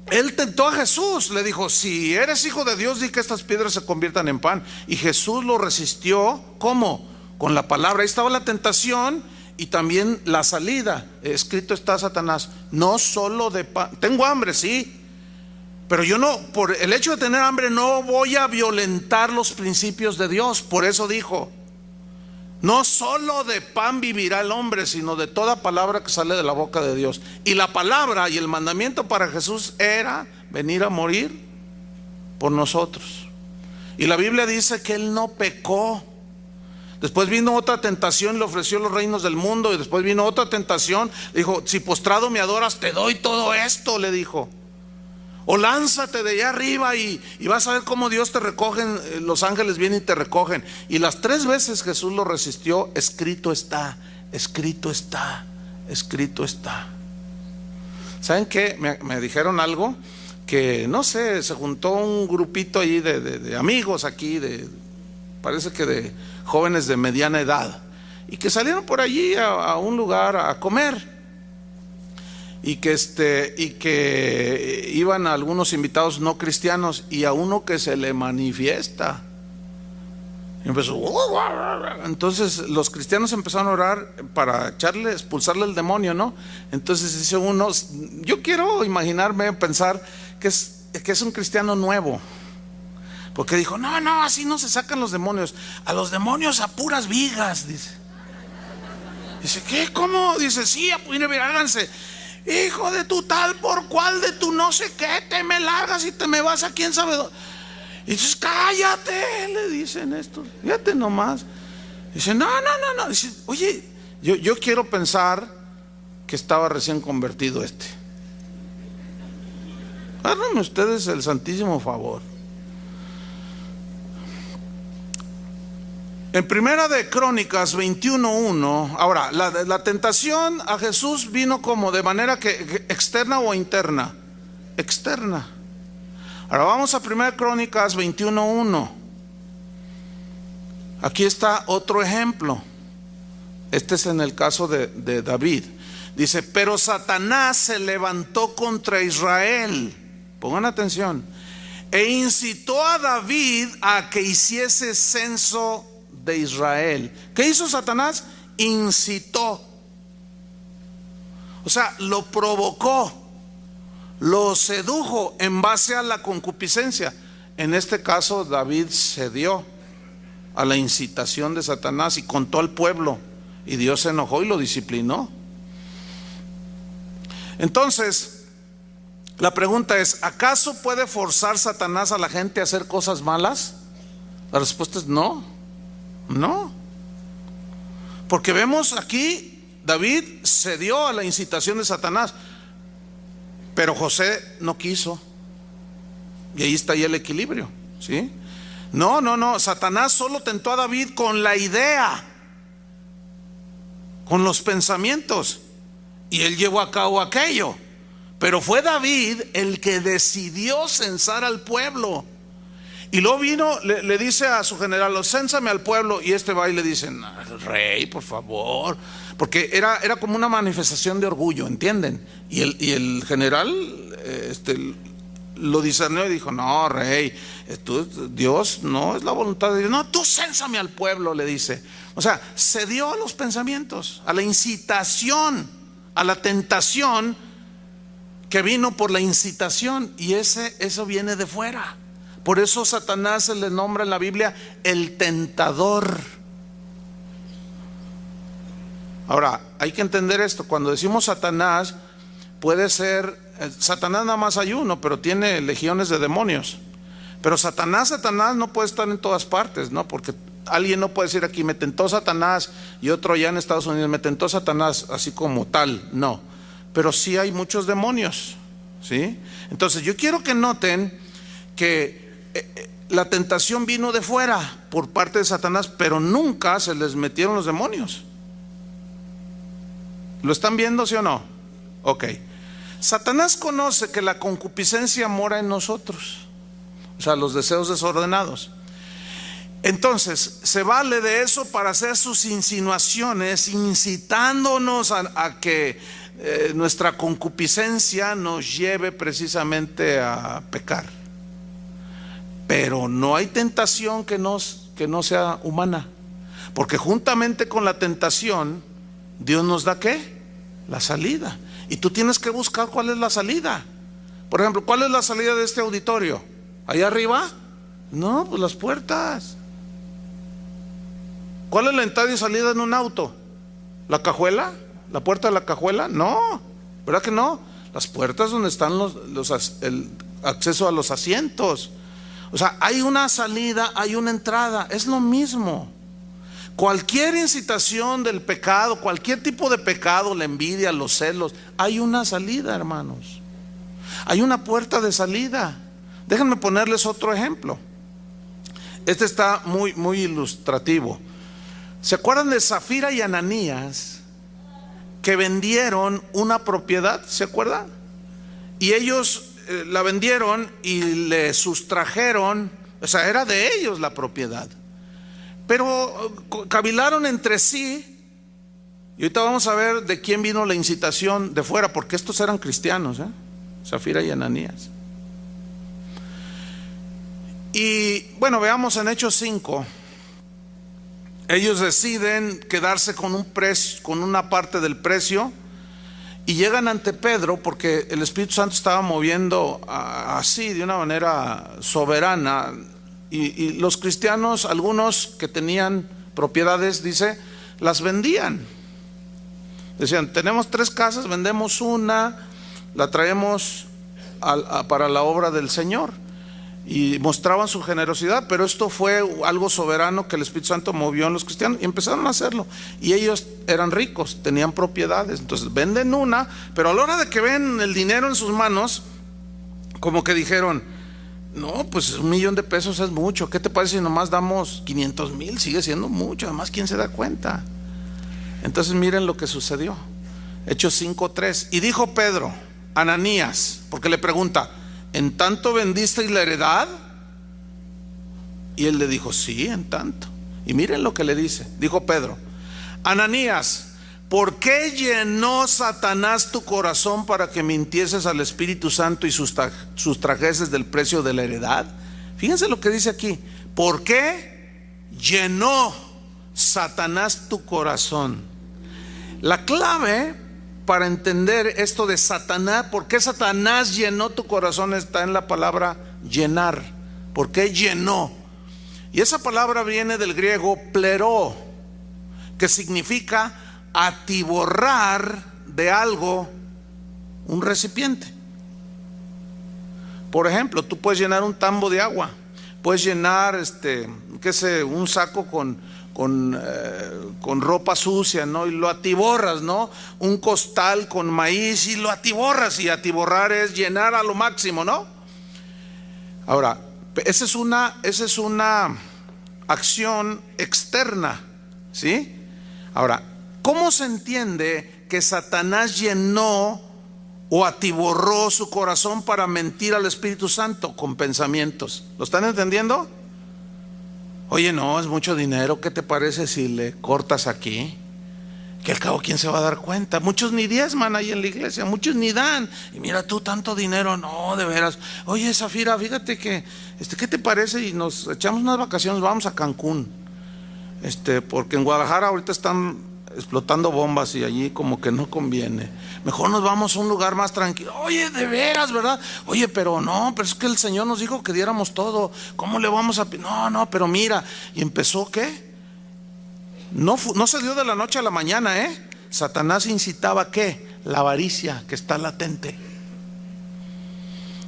A: él tentó a Jesús, le dijo: si eres hijo de Dios, di que estas piedras se conviertan en pan. Y Jesús lo resistió, ¿cómo? Con la palabra. Ahí estaba la tentación y también la salida. Escrito está, Satanás: no solo de pan. Tengo hambre, sí, pero yo no, por el hecho de tener hambre, no voy a violentar los principios de Dios. Por eso dijo: no solo de pan vivirá el hombre, sino de toda palabra que sale de la boca de Dios. Y la palabra y el mandamiento para Jesús era venir a morir por nosotros. Y la Biblia dice que Él no pecó. Después vino otra tentación, le ofreció los reinos del mundo. Y después vino otra tentación, le dijo: si postrado me adoras, te doy todo esto, le dijo. O lánzate de allá arriba y vas a ver cómo Dios te recoge, los ángeles vienen y te recogen. Y las 3 veces Jesús lo resistió. Escrito está, escrito está, escrito está. ¿Saben qué? Me dijeron algo, que no sé, se juntó un grupito ahí de amigos aquí, parece que de jóvenes de mediana edad, y que salieron por allí a un lugar a comer. Y que iban a algunos invitados no cristianos, y a uno que se le manifiesta. Y empezó. Entonces los cristianos empezaron a orar para expulsarle el demonio, ¿no? Entonces dice uno: yo quiero imaginarme, pensar que es un cristiano nuevo, porque dijo: no, así no se sacan los demonios. A los demonios a puras vigas, dice. Dice: ¿qué? ¿Cómo? Dice: sí, háganse hijo de tu tal por cual, de tu no sé qué, te me largas y te me vas a quién sabe dónde. Y dices: cállate, le dicen esto, fíjate nomás. Dice: no. Dice: oye, yo quiero pensar que estaba recién convertido Háganme ustedes el santísimo favor. En Primera de Crónicas 21:1, ahora, la tentación a Jesús vino como de manera que externa o interna. Externa. Ahora vamos a Primera de Crónicas 21:1. Aquí está otro ejemplo. Este es en el caso de David. Dice, pero Satanás se levantó contra Israel. Pongan atención. E incitó a David a que hiciese censo de Israel. ¿Qué hizo Satanás? Incitó. O sea, lo provocó, lo sedujo en base a la concupiscencia. En este caso, David cedió a la incitación de Satanás y contó al pueblo, y Dios se enojó y lo disciplinó. Entonces, la pregunta es, ¿acaso puede forzar Satanás a la gente a hacer cosas malas? La respuesta es no, no. Porque vemos aquí, David cedió a la incitación de Satanás, pero José no quiso. Y ahí está ya el equilibrio, ¿sí? No, Satanás solo tentó a David con la idea, con los pensamientos, y él llevó a cabo aquello. Pero fue David el que decidió censar al pueblo. Y luego vino, le dice a su general, cénsame al pueblo. Y este va y le dice, rey, por favor. Porque era como una manifestación de orgullo, ¿entienden? Y el general lo discernió y dijo, no, rey, Dios no es la voluntad de Dios. No, tú cénsame al pueblo, le dice. O sea, cedió a los pensamientos, a la incitación, a la tentación que vino por la incitación, y eso viene de fuera. Por eso Satanás se le nombra en la Biblia el tentador. Ahora, hay que entender esto. Cuando decimos Satanás, puede ser, Satanás nada más hay uno, pero tiene legiones de demonios. Pero Satanás no puede estar en todas partes, ¿no? Porque alguien no puede decir aquí, me tentó Satanás, y otro allá en Estados Unidos, me tentó Satanás, así como tal, no. Pero sí hay muchos demonios, ¿sí? Entonces yo quiero que noten que la tentación vino de fuera por parte de Satanás, pero nunca se les metieron los demonios. ¿Lo están viendo, sí o no? Ok. Satanás conoce que la concupiscencia mora en nosotros, o sea, los deseos desordenados. Entonces se vale de eso para hacer sus insinuaciones, incitándonos a que nuestra concupiscencia nos lleve precisamente a pecar. Pero no hay tentación que no sea humana, porque juntamente con la tentación Dios nos da ¿qué? La salida. Y tú tienes que buscar cuál es la salida. Por ejemplo, ¿cuál es la salida de este auditorio? ¿Allá arriba? No, pues las puertas. ¿Cuál es la entrada y salida en un auto? ¿La cajuela? ¿La puerta de la cajuela? No, ¿verdad que no? Las puertas donde están el acceso a los asientos. O sea, hay una salida, hay una entrada, es lo mismo. Cualquier incitación del pecado, cualquier tipo de pecado, la envidia, los celos, hay una salida, hermanos. Hay una puerta de salida. Déjenme ponerles otro ejemplo. Este está muy, muy ilustrativo. ¿Se acuerdan de Zafira y Ananías, que vendieron una propiedad? ¿Se acuerdan? Y ellos la vendieron y le sustrajeron, o sea, era de ellos la propiedad, pero cavilaron entre sí. Y ahorita vamos a ver de quién vino la incitación de fuera, porque estos eran cristianos, Zafira y Ananías. Y bueno, veamos en Hechos 5. Ellos deciden quedarse con un precio, con una parte del precio, y llegan ante Pedro porque el Espíritu Santo estaba moviendo así de una manera soberana. Y los cristianos, algunos que tenían propiedades, dice, las vendían. Decían, tenemos 3 casas, vendemos una, la traemos para la obra del Señor. Y mostraban su generosidad, pero esto fue algo soberano que el Espíritu Santo movió en los cristianos y empezaron a hacerlo. Y ellos eran ricos, tenían propiedades, entonces venden una, pero a la hora de que ven el dinero en sus manos, como que dijeron, No, pues $1,000,000 es mucho. ¿Qué te parece si nomás damos 500,000? Sigue siendo mucho. Además, ¿quién se da cuenta? Entonces miren lo que sucedió. Hechos 5:3. Y dijo Pedro, Ananías, porque le pregunta, ¿en tanto vendisteis la heredad? Y él le dijo, sí, en tanto. Y miren lo que le dice. Dijo Pedro, Ananías, ¿por qué llenó Satanás tu corazón para que mintieses al Espíritu Santo y sustrajeses del precio de la heredad? Fíjense lo que dice aquí. ¿Por qué llenó Satanás tu corazón? La clave para entender esto de Satanás, ¿por qué Satanás llenó tu corazón? Está en la palabra llenar. ¿Por qué llenó? Y esa palabra viene del griego pleró, que significa atiborrar de algo un recipiente. Por ejemplo, tú puedes llenar un tambo de agua, puedes llenar un saco con ropa sucia, ¿no? Y lo atiborras, ¿no? Un costal con maíz y lo atiborras, y atiborrar es llenar a lo máximo, ¿no? Ahora, esa es una acción externa, ¿sí? Ahora, ¿cómo se entiende que Satanás llenó o atiborró su corazón para mentir al Espíritu Santo? Con pensamientos. ¿Lo están entendiendo? Oye, no, es mucho dinero. ¿Qué te parece si le cortas aquí? Que al cabo, ¿quién se va a dar cuenta? Muchos ni diezman ahí en la iglesia, muchos ni dan. Y mira tú, tanto dinero, no, de veras. Oye, Zafira, fíjate que, ¿qué te parece? Y nos echamos unas vacaciones, vamos a Cancún. Porque en Guadalajara ahorita están explotando bombas y allí como que no conviene. Mejor nos vamos a un lugar más tranquilo. Oye, de veras, ¿verdad? Oye, pero no, pero es que el Señor nos dijo que diéramos todo. ¿Cómo le vamos a...? No, pero mira. ¿Y empezó qué? No se dio de la noche a la mañana, Satanás incitaba ¿qué? La avaricia que está latente.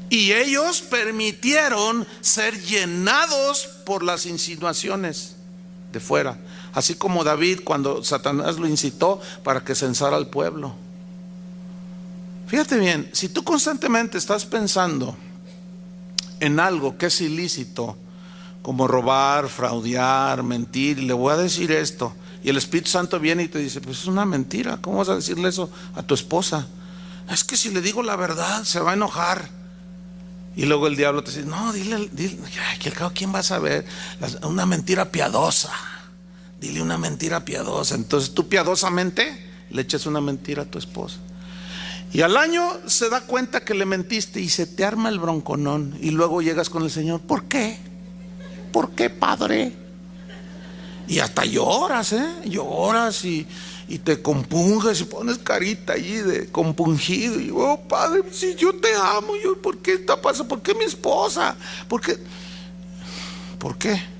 A: Y ellos permitieron ser llenados por las insinuaciones de fuera. Así como David, cuando Satanás lo incitó para que censara al pueblo. Fíjate bien, si tú constantemente estás pensando en algo que es ilícito, como robar, fraudear, mentir, y le voy a decir esto, y el Espíritu Santo viene y te dice, pues es una mentira, ¿cómo vas a decirle eso a tu esposa? Es que si le digo la verdad se va a enojar. Y luego el diablo te dice, no, dile que al cabo, ¿quién va a saber? Una mentira piadosa. Dile una mentira piadosa. Entonces tú piadosamente le echas una mentira a tu esposa. Y al año se da cuenta que le mentiste y se te arma el bronconón. Y luego llegas con el Señor, ¿por qué? ¿Por qué, Padre? Y hasta lloras, lloras y te compunges y pones carita allí de compungido. Y oh, Padre, si yo te amo, ¿por qué está pasando? ¿Por qué mi esposa? ¿Por qué? ¿Por qué?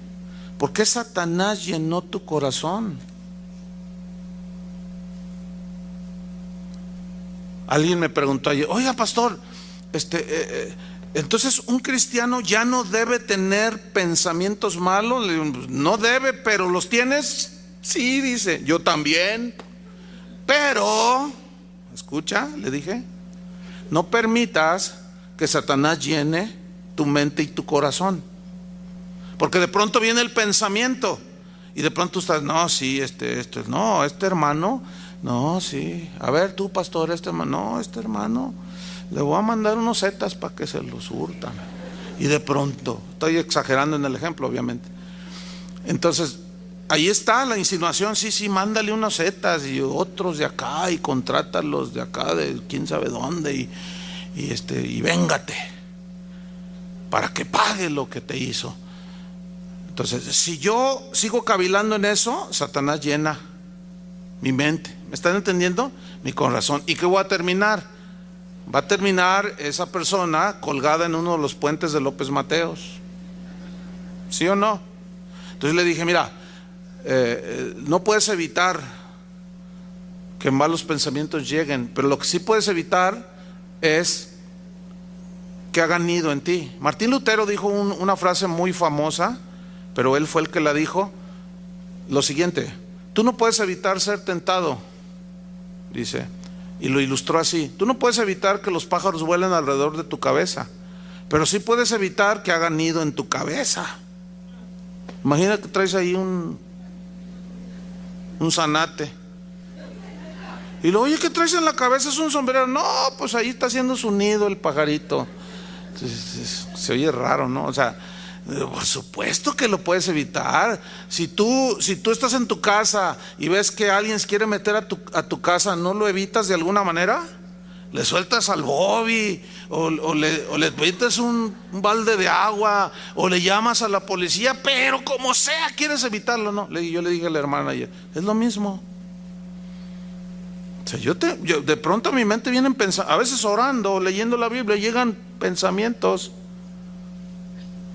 A: ¿Por qué Satanás llenó tu corazón? Alguien me preguntó ayer, oiga, pastor, entonces un cristiano ya no debe tener pensamientos malos. Le digo, no debe, pero ¿los tienes? Sí, dice, yo también. Pero, escucha, le dije, no permitas que Satanás llene tu mente y tu corazón. Porque de pronto viene el pensamiento y de pronto estás, no, sí, este hermano, no, sí, a ver tú, pastor, este hermano, le voy a mandar unos zetas para que se los hurtan. Y de pronto, estoy exagerando en el ejemplo, obviamente. Entonces, ahí está la insinuación, sí, mándale unos zetas y otros de acá y contrátalos de acá, de quién sabe dónde, y véngate para que pague lo que te hizo. Entonces, si yo sigo cavilando en eso, Satanás llena mi mente. ¿Me están entendiendo? Mi corazón. ¿Y qué voy a terminar? Va a terminar esa persona colgada en uno de los puentes de López Mateos. ¿Sí o no? Entonces le dije, mira, no puedes evitar que malos pensamientos lleguen, pero lo que sí puedes evitar es que hagan nido en ti. Martín Lutero dijo una frase muy famosa, pero él fue el que la dijo, lo siguiente: tú no puedes evitar ser tentado, dice, y lo ilustró así: tú no puedes evitar que los pájaros vuelen alrededor de tu cabeza, pero sí puedes evitar que hagan nido en tu cabeza. Imagina que traes ahí un zanate y luego, oye, ¿qué traes en la cabeza? Es un sombrero. No, pues ahí está haciendo su nido el pajarito. Se oye raro, ¿no? O sea, por supuesto que lo puedes evitar. Si tú estás en tu casa y ves que alguien se quiere meter a tu casa, ¿no lo evitas de alguna manera? Le sueltas al Bobby, o le metes un balde de agua, o le llamas a la policía, pero como sea quieres evitarlo, ¿no? Yo le dije a la hermana ayer, es lo mismo. O sea, yo de pronto a mi mente vienen pensando, a veces orando, leyendo la Biblia, llegan pensamientos,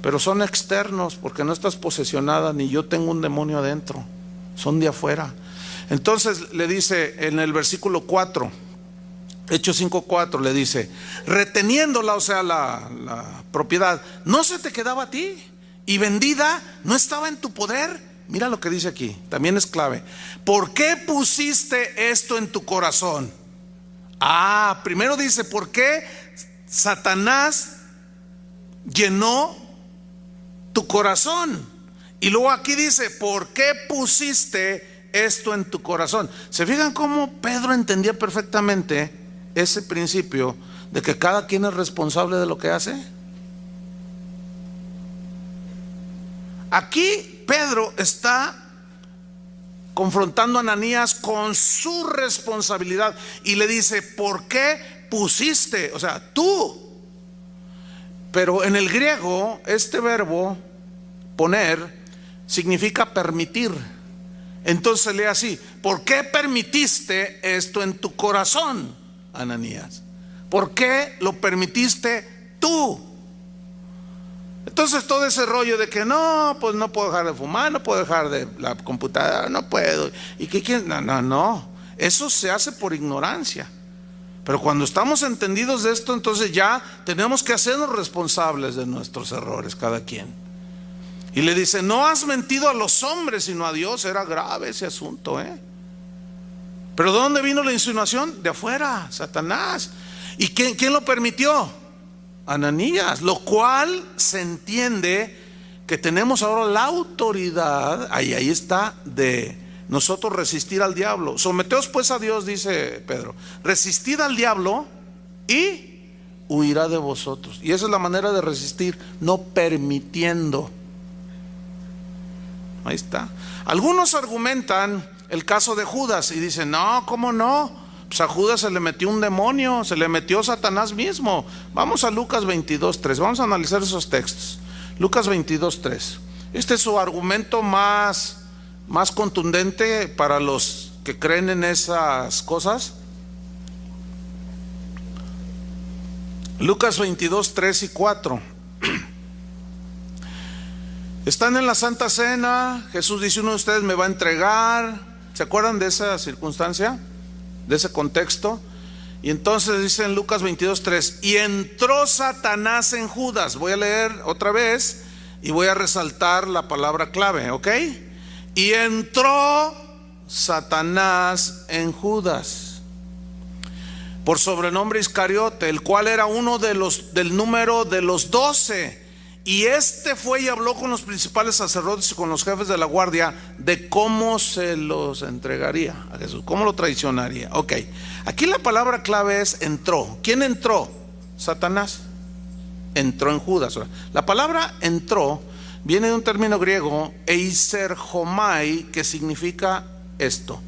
A: pero son externos, porque no estás posesionada, ni yo tengo un demonio adentro, son de afuera. Entonces le dice en el versículo 4, Hechos 5:4, le dice, reteniéndola, o sea, la propiedad, ¿no se te quedaba a ti? Y vendida, ¿no estaba en tu poder? Mira lo que dice aquí, también es clave. ¿Por qué pusiste esto en tu corazón? Primero dice, ¿por qué Satanás llenó tu corazón? Y luego aquí dice, ¿por qué pusiste esto en tu corazón? ¿Se fijan cómo Pedro entendía perfectamente ese principio de que cada quien es responsable de lo que hace? Aquí Pedro está confrontando a Ananías con su responsabilidad y le dice, ¿por qué pusiste? O sea, tú. Pero en el griego este verbo poner significa permitir. Entonces lee así, ¿por qué permitiste esto en tu corazón, Ananías? ¿Por qué lo permitiste tú? Entonces todo ese rollo de que no, pues no puedo dejar de fumar, no puedo dejar de la computadora, no puedo. ¿Y qué quieren? No, eso se hace por ignorancia. Pero cuando estamos entendidos de esto, entonces ya tenemos que hacernos responsables de nuestros errores, cada quien. Y le dice, no has mentido a los hombres sino a Dios. Era grave ese asunto, Pero ¿de dónde vino la insinuación? De afuera, Satanás. ¿Y quién lo permitió? Ananías, lo cual se entiende que tenemos ahora la autoridad, ahí está, de nosotros resistir al diablo. Someteos pues a Dios, dice Pedro, resistid al diablo y huirá de vosotros. Y esa es la manera de resistir, no permitiendo. Ahí está. Algunos argumentan el caso de Judas y dicen, no, ¿cómo no? Pues a Judas se le metió un demonio, se le metió Satanás mismo. Vamos a Lucas 22:3, vamos a analizar esos textos. Lucas 22:3. Este es su argumento más contundente para los que creen en esas cosas. Lucas 22:3 y 4. Están en la Santa Cena, Jesús dice, uno de ustedes me va a entregar. ¿Se acuerdan de esa circunstancia? De ese contexto. Y entonces dice en Lucas 22:3, y entró Satanás en Judas. Voy a leer otra vez y voy a resaltar la palabra clave, ¿ok? Y entró Satanás en Judas, por sobrenombre Iscariote, el cual era uno del número de los 12. Y este fue y habló con los principales sacerdotes y con los jefes de la guardia de cómo se los entregaría a Jesús, cómo lo traicionaría. Ok, aquí la palabra clave es entró. ¿Quién entró? Satanás. Entró en Judas. La palabra entró viene de un término griego, eiserhomai, que significa esto: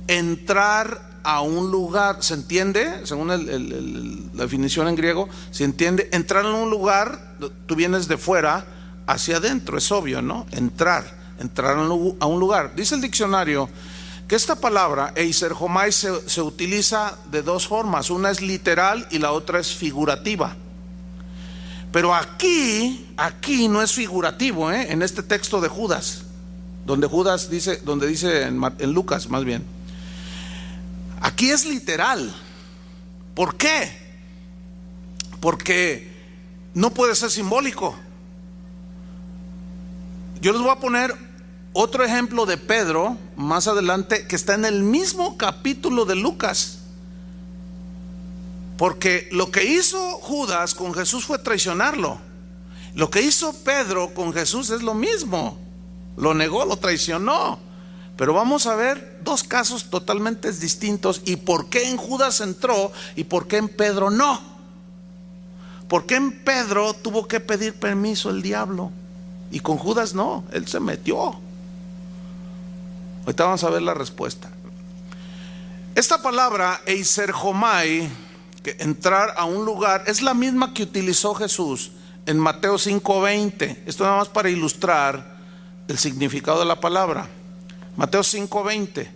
A: entrar a un lugar. ¿Se entiende? Según la definición en griego, se entiende entrar en un lugar. Tú vienes de fuera hacia adentro, es obvio, ¿no? Entrar a un lugar. Dice el diccionario que esta palabra eiserhomai se utiliza de dos formas. Una es literal y la otra es figurativa. Pero aquí no es figurativo, en este texto de Judas, donde dice en Lucas más bien. Aquí es literal. ¿Por qué? Porque no puede ser simbólico. Yo les voy a poner otro ejemplo de Pedro más adelante, que está en el mismo capítulo de Lucas. Porque lo que hizo Judas con Jesús fue traicionarlo. Lo que hizo Pedro con Jesús es lo mismo. Lo negó, lo traicionó. Pero vamos a ver dos casos totalmente distintos y por qué en Judas entró y por qué en Pedro no. ¿Por qué en Pedro tuvo que pedir permiso el diablo y con Judas no? Él se metió. Ahorita vamos a ver la respuesta. Esta palabra eiserjomai, que entrar a un lugar, es la misma que utilizó Jesús en Mateo 5:20. Esto nada más para ilustrar el significado de la palabra. Mateo 5:20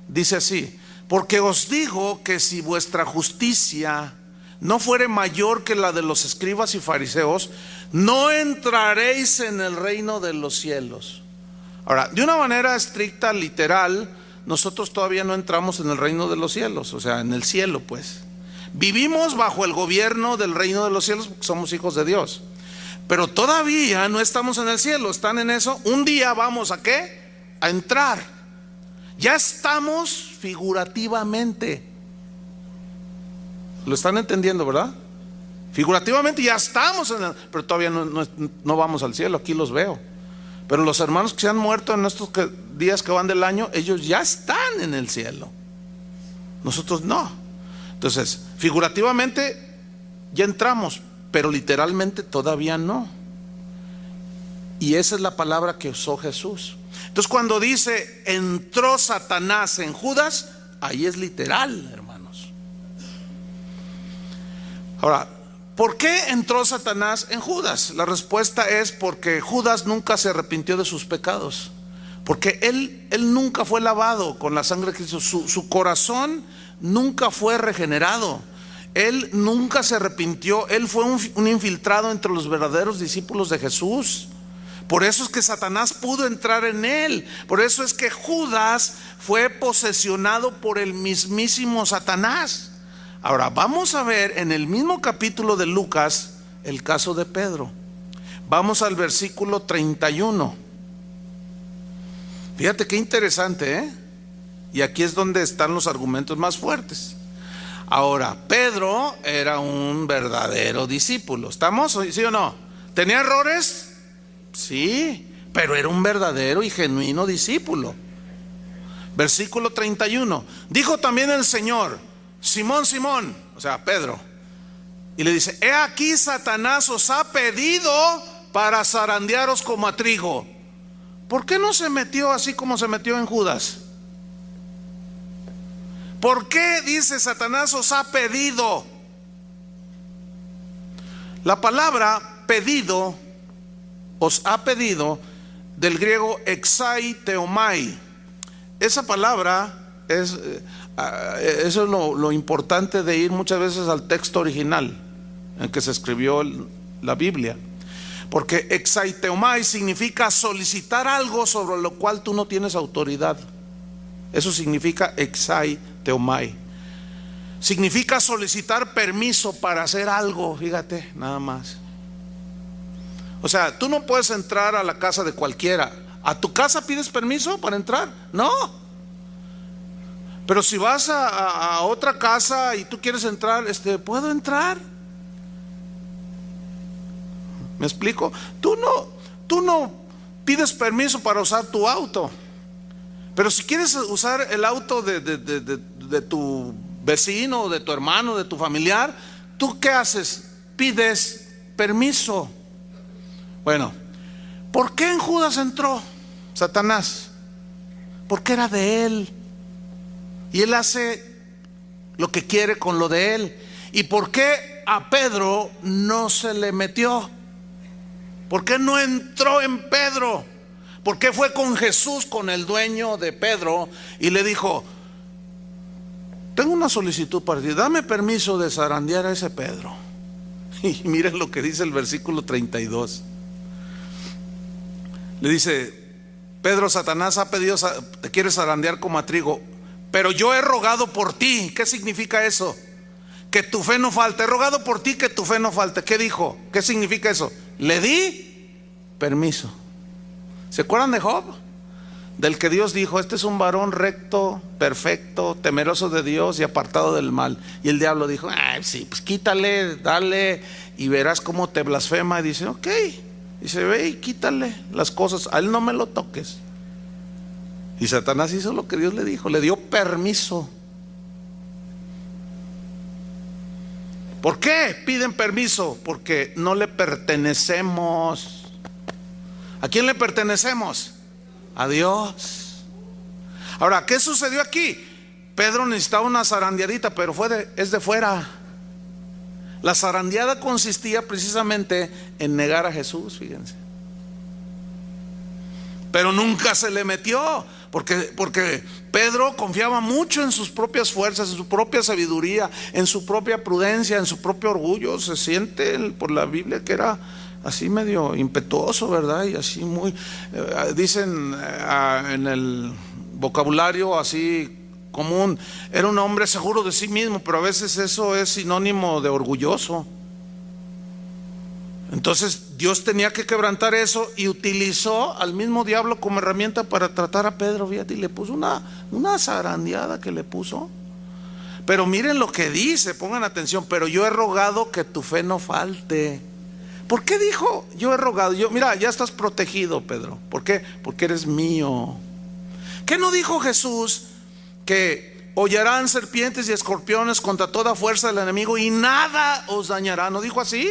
A: dice así: porque os digo que si vuestra justicia no fuere mayor que la de los escribas y fariseos, no entraréis en el reino de los cielos. Ahora, de una manera estricta, literal, nosotros todavía no entramos en el reino de los cielos, o sea, en el cielo pues. Vivimos bajo el gobierno del reino de los cielos porque somos hijos de Dios. Pero todavía no estamos en el cielo, están en eso. Un día vamos a ¿qué? A entrar. Ya estamos figurativamente. ¿Lo están entendiendo, verdad? Figurativamente ya estamos en el, pero todavía no vamos al cielo, aquí los veo. Pero los hermanos que se han muerto en estos días que van del año, ellos ya están en el cielo. Nosotros no. Entonces, figurativamente ya entramos, pero literalmente todavía no. Y esa es la palabra que usó Jesús. Entonces, cuando dice entró Satanás en Judas, ahí es literal, hermanos. Ahora, ¿por qué entró Satanás en Judas? La respuesta es porque Judas nunca se arrepintió de sus pecados. Porque él nunca fue lavado con la sangre de Cristo. Su corazón nunca fue regenerado. Él nunca se arrepintió. Él fue un infiltrado entre los verdaderos discípulos de Jesús. Por eso es que Satanás pudo entrar en él. Por eso es que Judas fue posesionado por el mismísimo Satanás. Ahora vamos a ver en el mismo capítulo de Lucas el caso de Pedro. Vamos al versículo 31. Fíjate qué interesante, ¿eh? Y aquí es donde están los argumentos más fuertes. Ahora, Pedro era un verdadero discípulo. ¿Estamos? ¿Sí o no? ¿Tenía errores? Sí, pero era un verdadero y genuino discípulo. Versículo 31. Dijo también el Señor: Simón, Simón, o sea, Pedro, y le dice: he aquí Satanás os ha pedido para zarandearos como a trigo. ¿Por qué no se metió así como se metió en Judas? ¿Por qué dice Satanás os ha pedido? La palabra pedido, os ha pedido, del griego exai teomai. Esa palabra es, eso es lo importante de ir muchas veces al texto original en que se escribió la Biblia. Porque exaiteomai significa solicitar algo sobre lo cual tú no tienes autoridad. Eso significa exaiteomai. Significa solicitar permiso para hacer algo, fíjate, nada más. O sea, tú no puedes entrar a la casa de cualquiera. ¿A tu casa pides permiso para entrar? No. Pero si vas a otra casa y tú quieres entrar, ¿puedo entrar? ¿Me explico? Tú no pides permiso para usar tu auto. Pero si quieres usar el auto de tu vecino, de tu hermano, de tu familiar, ¿tú qué haces? Pides permiso. Bueno, ¿por qué en Judas entró Satanás? Porque era de él. Y él hace lo que quiere con lo de él. ¿Y por qué a Pedro no se le metió? ¿Por qué no entró en Pedro? ¿Por qué fue con Jesús, con el dueño de Pedro, y le dijo: tengo una solicitud para ti, dame permiso de zarandear a ese Pedro? Y miren lo que dice el versículo 32. Le dice: Pedro, Satanás ha pedido, te quiere zarandear como a trigo, pero yo he rogado por ti. ¿Qué significa eso? Que tu fe no falte. He rogado por ti que tu fe no falte. ¿Qué dijo? ¿Qué significa eso? Le di permiso. ¿Se acuerdan de Job? del que Dios dijo: este es un varón recto, perfecto, temeroso de Dios y apartado del mal. Y el diablo dijo: sí, pues quítale, dale, y verás cómo te blasfema. Y dice: ok. Dice: ve y quítale las cosas, a él no me lo toques. Y Satanás hizo lo que Dios le dijo, le dio permiso. ¿Por qué piden permiso? Porque no le pertenecemos. ¿A quién le pertenecemos? A Dios. Ahora, ¿qué sucedió aquí? Pedro necesitaba una zarandeadita, pero es de fuera. La zarandeada consistía precisamente en negar a Jesús, fíjense. Pero nunca se le metió, porque Pedro confiaba mucho en sus propias fuerzas, en su propia sabiduría, en su propia prudencia, en su propio orgullo. Se siente por la Biblia que era así medio impetuoso, ¿verdad? Y así muy, dicen en el vocabulario así común, era un hombre seguro de sí mismo, pero a veces eso es sinónimo de orgulloso. Entonces Dios tenía que quebrantar eso y utilizó al mismo diablo como herramienta para tratar a Pedro, fíjate, y le puso una zarandeada que le puso. Pero miren lo que dice, pongan atención: pero yo he rogado que tu fe no falte. ¿Por qué dijo yo he rogado? Mira, ya estás protegido, Pedro. ¿Por qué? Porque eres mío. ¿Qué no dijo Jesús? Que hollarán serpientes y escorpiones contra toda fuerza del enemigo y nada os dañará. ¿No dijo así?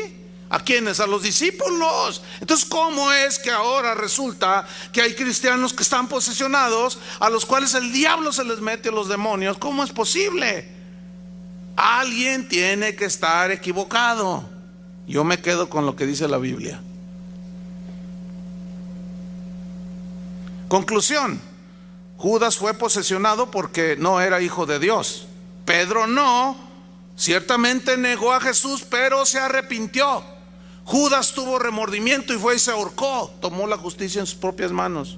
A: ¿A quiénes? A los discípulos. Entonces, ¿cómo es que ahora resulta que hay cristianos que están posesionados, a los cuales el diablo se les mete, a los demonios? ¿Cómo es posible? Alguien tiene que estar equivocado. Yo me quedo con lo que dice la Biblia. Conclusión: Judas fue posesionado porque no era hijo de Dios. Pedro no. Ciertamente negó a Jesús, pero se arrepintió. Judas tuvo remordimiento y fue y se ahorcó, tomó la justicia en sus propias manos.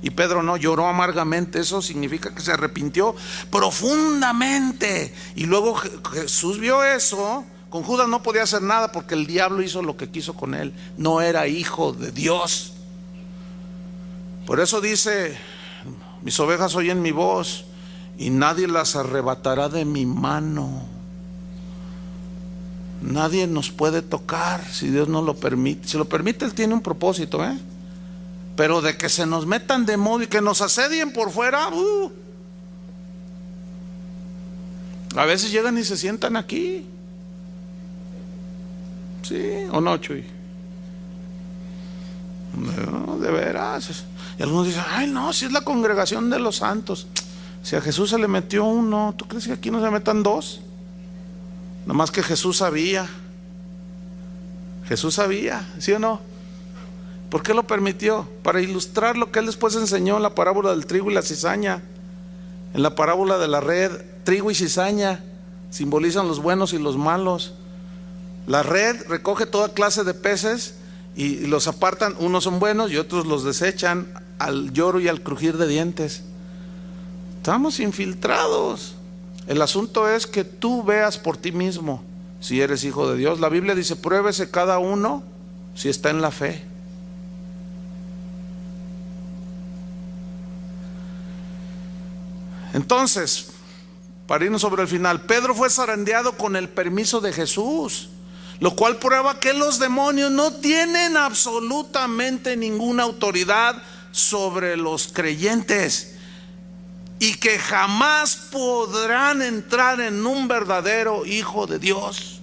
A: Y Pedro no, lloró amargamente. Eso significa que se arrepintió profundamente. Y luego Jesús vio eso. Con Judas no podía hacer nada porque el diablo hizo lo que quiso con él. No era hijo de Dios. Por eso dice: mis ovejas oyen mi voz y nadie las arrebatará de mi mano. Nadie nos puede tocar si Dios no lo permite. Si lo permite, Él tiene un propósito, pero de que se nos metan de modo y que nos asedien por fuera, a veces llegan y se sientan aquí. ¿Sí o no, Chuy? No, de veras. Y algunos dicen: ay, no, si es la congregación de los santos. Si a Jesús se le metió uno, ¿tú crees que aquí no se metan dos? Nada más que Jesús sabía. Jesús sabía, ¿sí o no? ¿Por qué lo permitió? Para ilustrar lo que Él después enseñó en la parábola del trigo y la cizaña. En la parábola de la red, trigo y cizaña simbolizan los buenos y los malos. La red recoge toda clase de peces y los apartan. Unos son buenos y otros los desechan al lloro y al crujir de dientes. Estamos infiltrados. El asunto es que tú veas por ti mismo si eres hijo de Dios. La Biblia dice: pruébese cada uno si está en la fe. Entonces, para irnos sobre el final, Pedro fue zarandeado con el permiso de Jesús, lo cual prueba que los demonios no tienen absolutamente ninguna autoridad sobre los creyentes y que jamás podrán entrar en un verdadero hijo de Dios,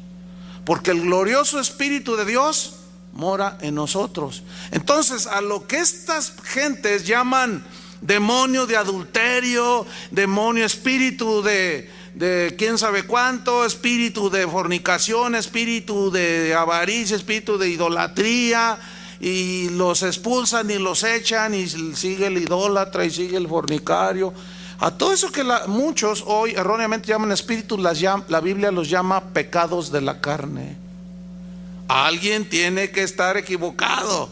A: porque el glorioso Espíritu de Dios mora en nosotros. Entonces, a lo que estas gentes llaman demonio de adulterio, demonio, espíritu de quién sabe cuánto, espíritu de fornicación, espíritu de avaricia, espíritu de idolatría, y los expulsan y los echan, y sigue el idólatra y sigue el fornicario. A todo eso que muchos hoy erróneamente llaman espíritus, la Biblia los llama pecados de la carne. Alguien tiene que estar equivocado.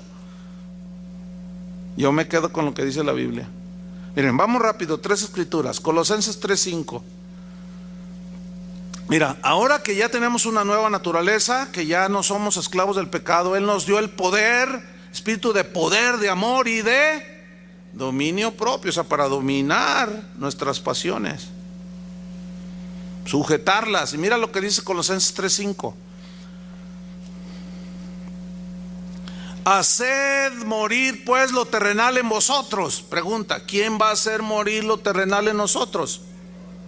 A: Yo me quedo con lo que dice la Biblia. Miren, vamos rápido, 3 escrituras. Colosenses 3:5. Mira, ahora que ya tenemos una nueva naturaleza, que ya no somos esclavos del pecado, Él nos dio el poder, espíritu de poder, de amor y de Dominio propio, o sea, para dominar nuestras pasiones, sujetarlas. Y mira lo que dice Colosenses 3:5. Haced morir pues lo terrenal en vosotros. Pregunta, ¿quién va a hacer morir lo terrenal en nosotros?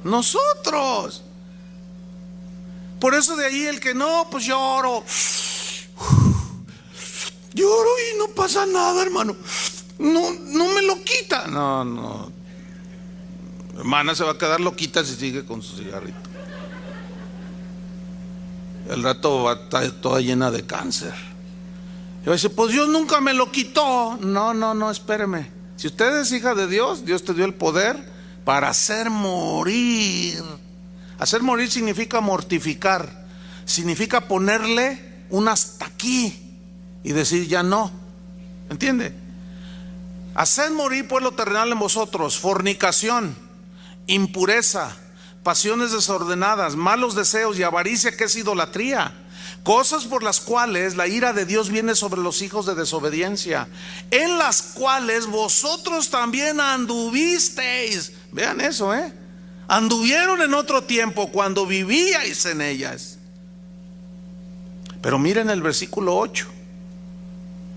A: Nosotros. Por eso de ahí el que no, pues lloro y no pasa nada, hermano. No me lo quita. No. Hermana se va a quedar loquita si sigue con su cigarrito. El rato va a estar toda llena de cáncer. Y va a decir, pues Dios nunca me lo quitó. No, espéreme. Si usted es hija de Dios, Dios te dio el poder para hacer morir. Hacer morir significa mortificar. Significa ponerle un hasta aquí y decir ya no. ¿Entiende? Haced morir pues lo terrenal en vosotros: fornicación, impureza, pasiones desordenadas, malos deseos y avaricia, que es idolatría. Cosas por las cuales la ira de Dios viene sobre los hijos de desobediencia, en las cuales vosotros también anduvisteis. Vean eso, anduvieron en otro tiempo cuando vivíais en ellas. Pero miren el versículo 8.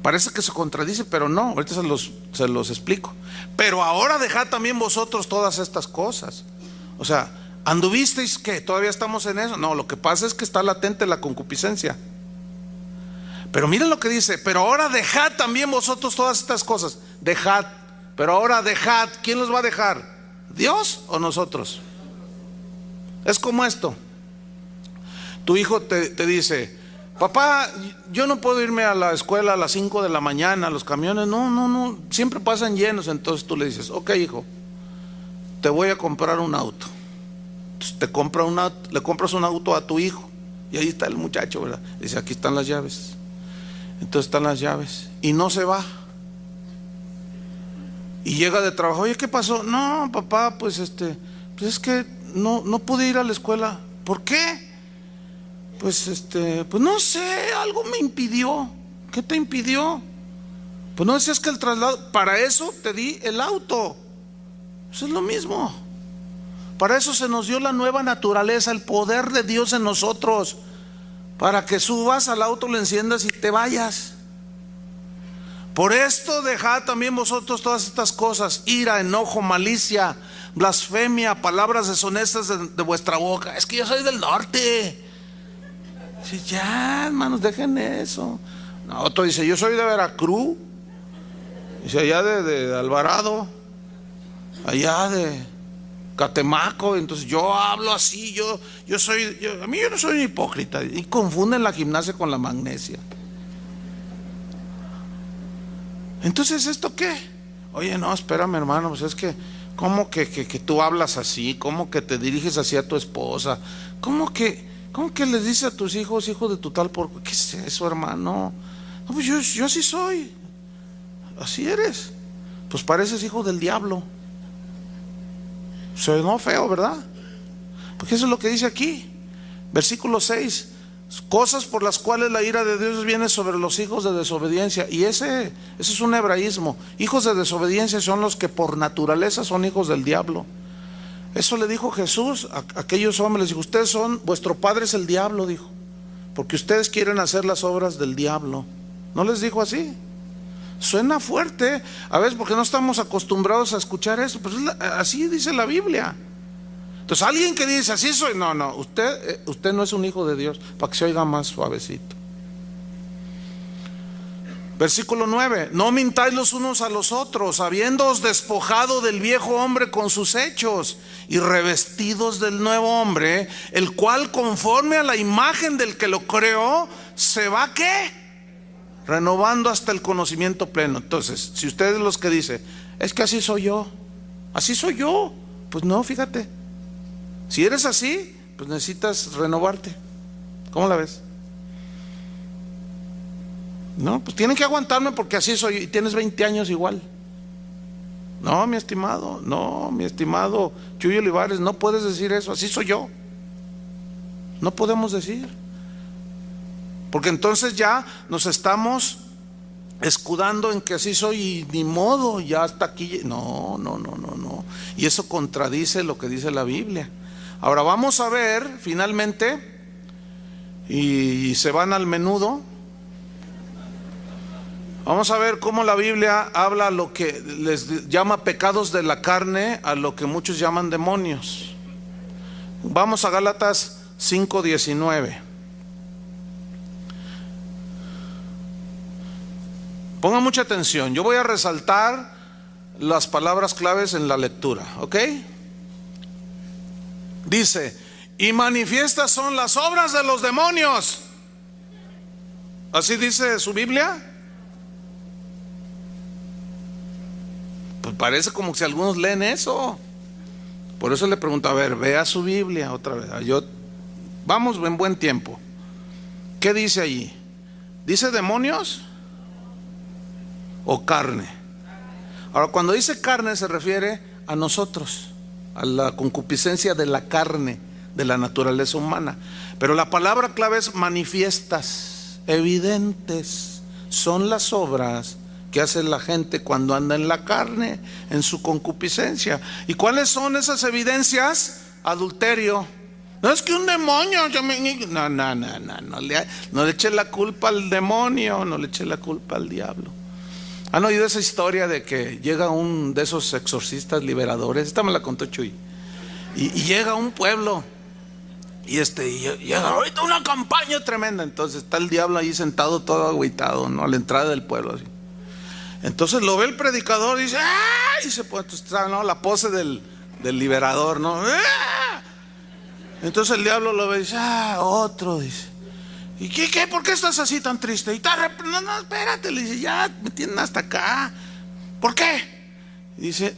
A: Parece que se contradice, pero no. Ahorita se los explico. Pero ahora dejad también vosotros todas estas cosas. O sea, ¿anduvisteis qué? ¿Todavía estamos en eso? No, lo que pasa es que está latente la concupiscencia. Pero miren lo que dice: pero ahora dejad también vosotros todas estas cosas. Dejad. Pero ahora dejad. ¿Quién los va a dejar? ¿Dios o nosotros? Es como esto. Tu hijo te dice: papá, yo no puedo irme a la escuela a las 5 de la mañana, los camiones no, siempre pasan llenos. Entonces tú le dices: ok, hijo, te voy a comprar un auto. Entonces le compras un auto a tu hijo, y ahí está el muchacho, ¿verdad? Dice: aquí están las llaves. Entonces están las llaves, y no se va. Y llega de trabajo: oye, ¿qué pasó? No, papá, pues es que no pude ir a la escuela. ¿Por qué? Pues no sé, algo me impidió. ¿Qué te impidió? Pues no decías que el traslado, para eso te di el auto. Eso es lo mismo. Para eso se nos dio la nueva naturaleza, el poder de Dios en nosotros, para que subas al auto, lo enciendas y te vayas. Por esto dejad también vosotros todas estas cosas: ira, enojo, malicia, blasfemia, palabras deshonestas de vuestra boca. Es que yo soy del norte. Dice: ya, hermanos, dejen eso. No, otro dice: yo soy de Veracruz. Dice: allá de Alvarado, allá de Catemaco. Entonces yo hablo así, yo no soy un hipócrita. Y confunden la gimnasia con la magnesia. Entonces, ¿esto qué? Oye, no, espérame, hermano, pues es que ¿cómo que tú hablas así? ¿Cómo que te diriges así a tu esposa? ¿Cómo que le dices a tus hijos, hijo de tu tal por qué? ¿Qué es eso, hermano? No, pues yo así soy. Así eres. Pues pareces hijo del diablo. Soy no feo, ¿verdad? Porque eso es lo que dice aquí. Versículo 6. Cosas por las cuales la ira de Dios viene sobre los hijos de desobediencia. Y ese es un hebraísmo. Hijos de desobediencia son los que por naturaleza son hijos del diablo. Eso le dijo Jesús a aquellos hombres. Les dijo: ustedes vuestro padre es el diablo, dijo, porque ustedes quieren hacer las obras del diablo. ¿No les dijo así? Suena fuerte a veces porque no estamos acostumbrados a escuchar eso, pero así dice la Biblia. Entonces alguien que dice: así soy, no, usted no es un hijo de Dios, para que se oiga más suavecito. Versículo 9: no mintáis los unos a los otros, habiéndoos despojado del viejo hombre con sus hechos, y revestidos del nuevo hombre, el cual conforme a la imagen del que lo creó, se va ¿qué? Renovando hasta el conocimiento pleno. Entonces, si usted es los que dice: es que así soy yo, pues no, fíjate, si eres así, pues necesitas renovarte. ¿Cómo la ves? No, pues tienen que aguantarme porque así soy. Y tienes 20 años igual. No, mi estimado Chuy Olivares, no puedes decir eso. Así soy yo. No podemos decir, porque entonces ya nos estamos escudando en que así soy y ni modo, ya hasta aquí. No, no, no, no, no. Y eso contradice lo que dice la Biblia. Ahora vamos a ver finalmente, y se van al menudo. Vamos a ver cómo la Biblia habla a lo que les llama pecados de la carne, a lo que muchos llaman demonios. Vamos a Gálatas 5:19. Pongan mucha atención, yo voy a resaltar las palabras claves en la lectura, ¿ok? Dice, y manifiestas son las obras de los demonios. ¿Así dice su Biblia? Pues parece como si algunos leen eso. Por eso le pregunto, a ver, vea su Biblia otra vez. Vamos en buen tiempo. ¿Qué dice allí? ¿Dice demonios o carne? Ahora, cuando dice carne se refiere a nosotros, a la concupiscencia de la carne, de la naturaleza humana. Pero la palabra clave es manifiestas, evidentes. Son las obras que hace la gente cuando anda en la carne, en su concupiscencia. ¿Y cuáles son esas evidencias? Adulterio. No es que un demonio, no le eche la culpa al demonio, no le eche la culpa al diablo. ¿Han oído esa historia de que llega un de esos exorcistas liberadores? Esta me la contó Chuy. Y llega a un pueblo y llega ahorita una campaña tremenda. Entonces está el diablo ahí sentado todo agüitado, ¿no? A la entrada del pueblo así. Entonces lo ve el predicador y dice, ¡ah! Y se pone, ¿no? La pose del liberador, ¿no? ¡Ah! Entonces el diablo lo ve y dice, otro, dice. ¿Y qué? ¿Por qué estás así tan triste? Y no, espérate, le dice, ya me tienen hasta acá. ¿Por qué? Y dice,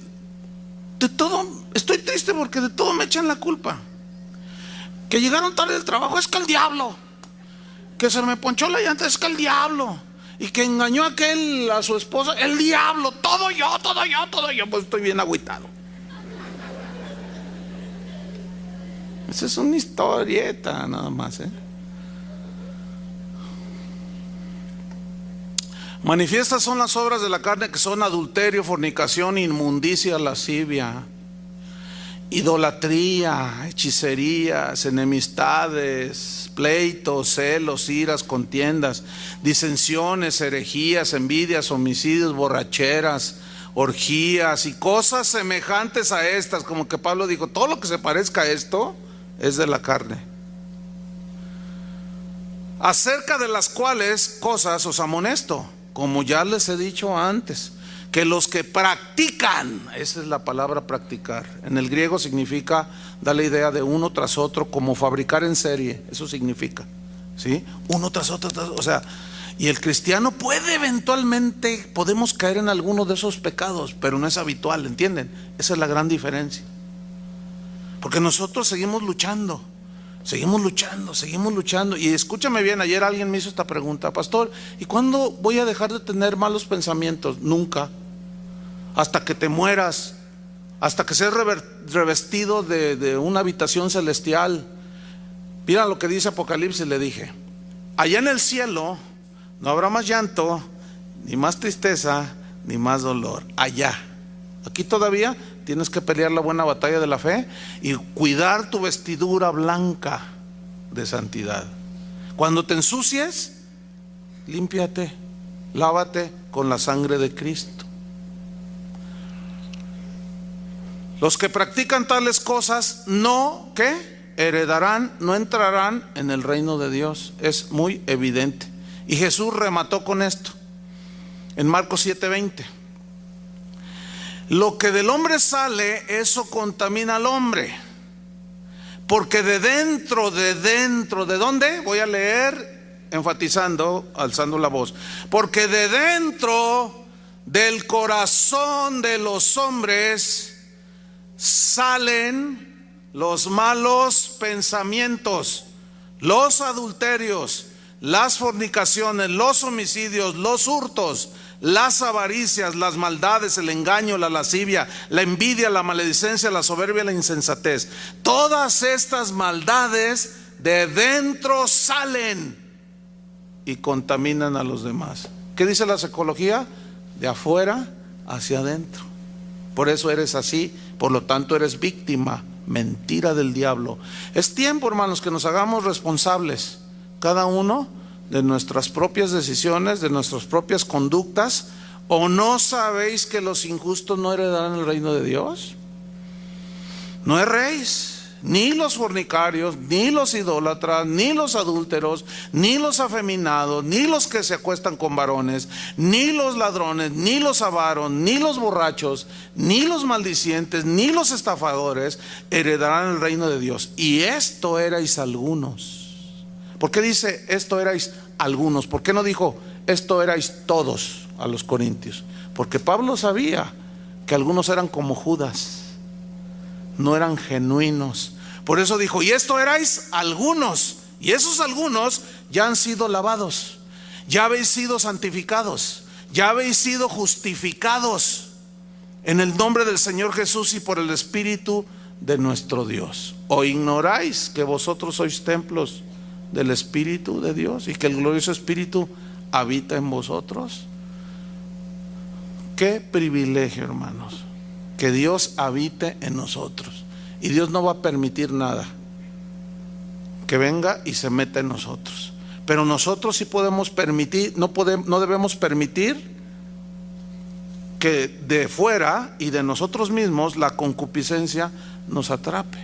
A: de todo, estoy triste porque de todo me echan la culpa. Que llegaron tarde del trabajo, es que el diablo. Que se me ponchó la llanta, es que el diablo. Y que engañó a su esposa, el diablo. Todo yo, pues estoy bien agüitado. Esa es una historieta nada más, Manifiestas son las obras de la carne, que son adulterio, fornicación, inmundicia, lascivia, idolatría, hechicerías, enemistades, pleitos, celos, iras, contiendas, disensiones, herejías, envidias, homicidios, borracheras, orgías y cosas semejantes a estas. Como que Pablo dijo, todo lo que se parezca a esto es de la carne. Acerca de las cuales cosas os amonesto, como ya les he dicho antes, que los que practican, esa es la palabra practicar, en el griego significa, da la idea de uno tras otro, como fabricar en serie, eso significa, ¿sí? Uno tras otro, o sea, y el cristiano puede eventualmente, podemos caer en alguno de esos pecados, pero no es habitual, ¿entienden? Esa es la gran diferencia, porque nosotros seguimos luchando. Y escúchame bien, ayer alguien me hizo esta pregunta, pastor, ¿y cuándo voy a dejar de tener malos pensamientos? Nunca, hasta que te mueras, hasta que seas revestido de una habitación celestial. Mira lo que dice Apocalipsis, le dije, allá en el cielo no habrá más llanto, ni más tristeza, ni más dolor, allá. Aquí todavía tienes que pelear la buena batalla de la fe y cuidar tu vestidura blanca de santidad. Cuando te ensucies, límpiate, lávate con la sangre de Cristo. Los que practican tales cosas no, ¿qué? Heredarán, no entrarán en el reino de Dios. Es muy evidente. Y Jesús remató con esto en Marcos 7:20. Lo que del hombre sale, eso contamina al hombre. Porque de dentro, ¿de dónde? Voy a leer enfatizando, alzando la voz. Porque de dentro del corazón de los hombres salen los malos pensamientos, los adulterios, las fornicaciones, los homicidios, los hurtos, las avaricias, las maldades, el engaño, la lascivia, la envidia, la maledicencia, la soberbia, la insensatez. Todas estas maldades de dentro salen y contaminan a los demás. ¿Qué dice la psicología? De afuera hacia adentro. Por eso eres así, por lo tanto eres víctima. Mentira del diablo. Es tiempo, hermanos, que nos hagamos responsables, cada uno, de nuestras propias decisiones, de nuestras propias conductas. ¿O no sabéis que los injustos no heredarán el reino de Dios? No erréis, ni los fornicarios, ni los idólatras, ni los adúlteros, ni los afeminados, ni los que se acuestan con varones, ni los ladrones, ni los avaros, ni los borrachos, ni los maldicientes, ni los estafadores heredarán el reino de Dios. Y esto erais algunos. ¿Por qué dice esto erais algunos? ¿Por qué no dijo esto erais todos a los corintios? Porque Pablo sabía que algunos eran como Judas, no eran genuinos. Por eso dijo, y esto erais algunos, y esos algunos ya han sido lavados, ya habéis sido santificados, ya habéis sido justificados en el nombre del Señor Jesús y por el Espíritu de nuestro Dios. ¿O ignoráis que vosotros sois templos del Espíritu de Dios y que el glorioso Espíritu habita en vosotros? Qué privilegio, hermanos, que Dios habite en nosotros. Y Dios no va a permitir nada que venga y se meta en nosotros. Pero nosotros sí podemos permitir, no debemos permitir que de fuera y de nosotros mismos la concupiscencia nos atrape.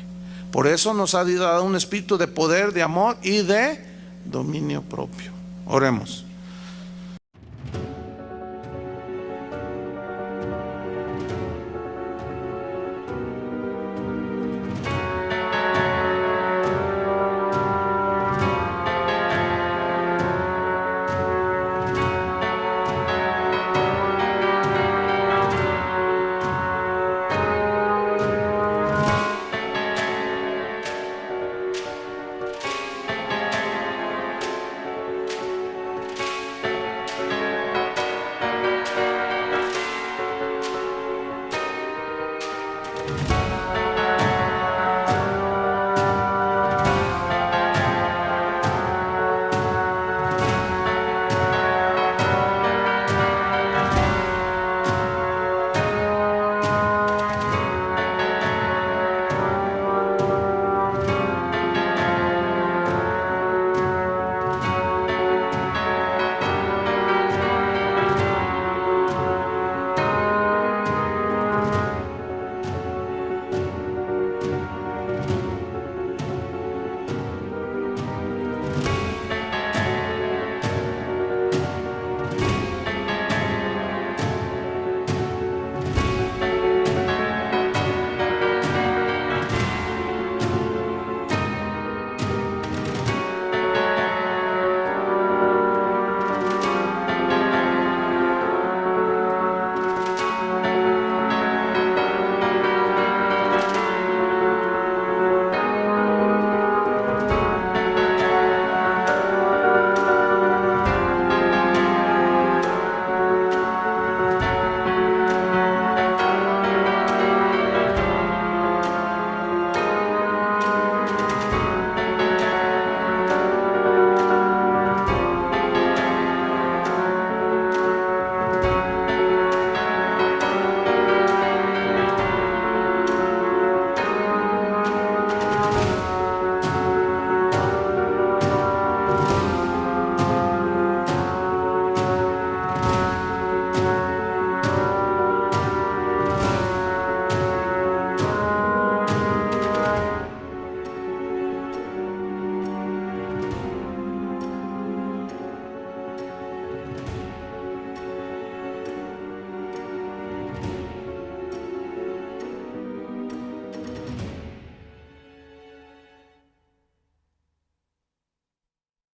A: Por eso nos ha dado un espíritu de poder, de amor y de dominio propio. Oremos.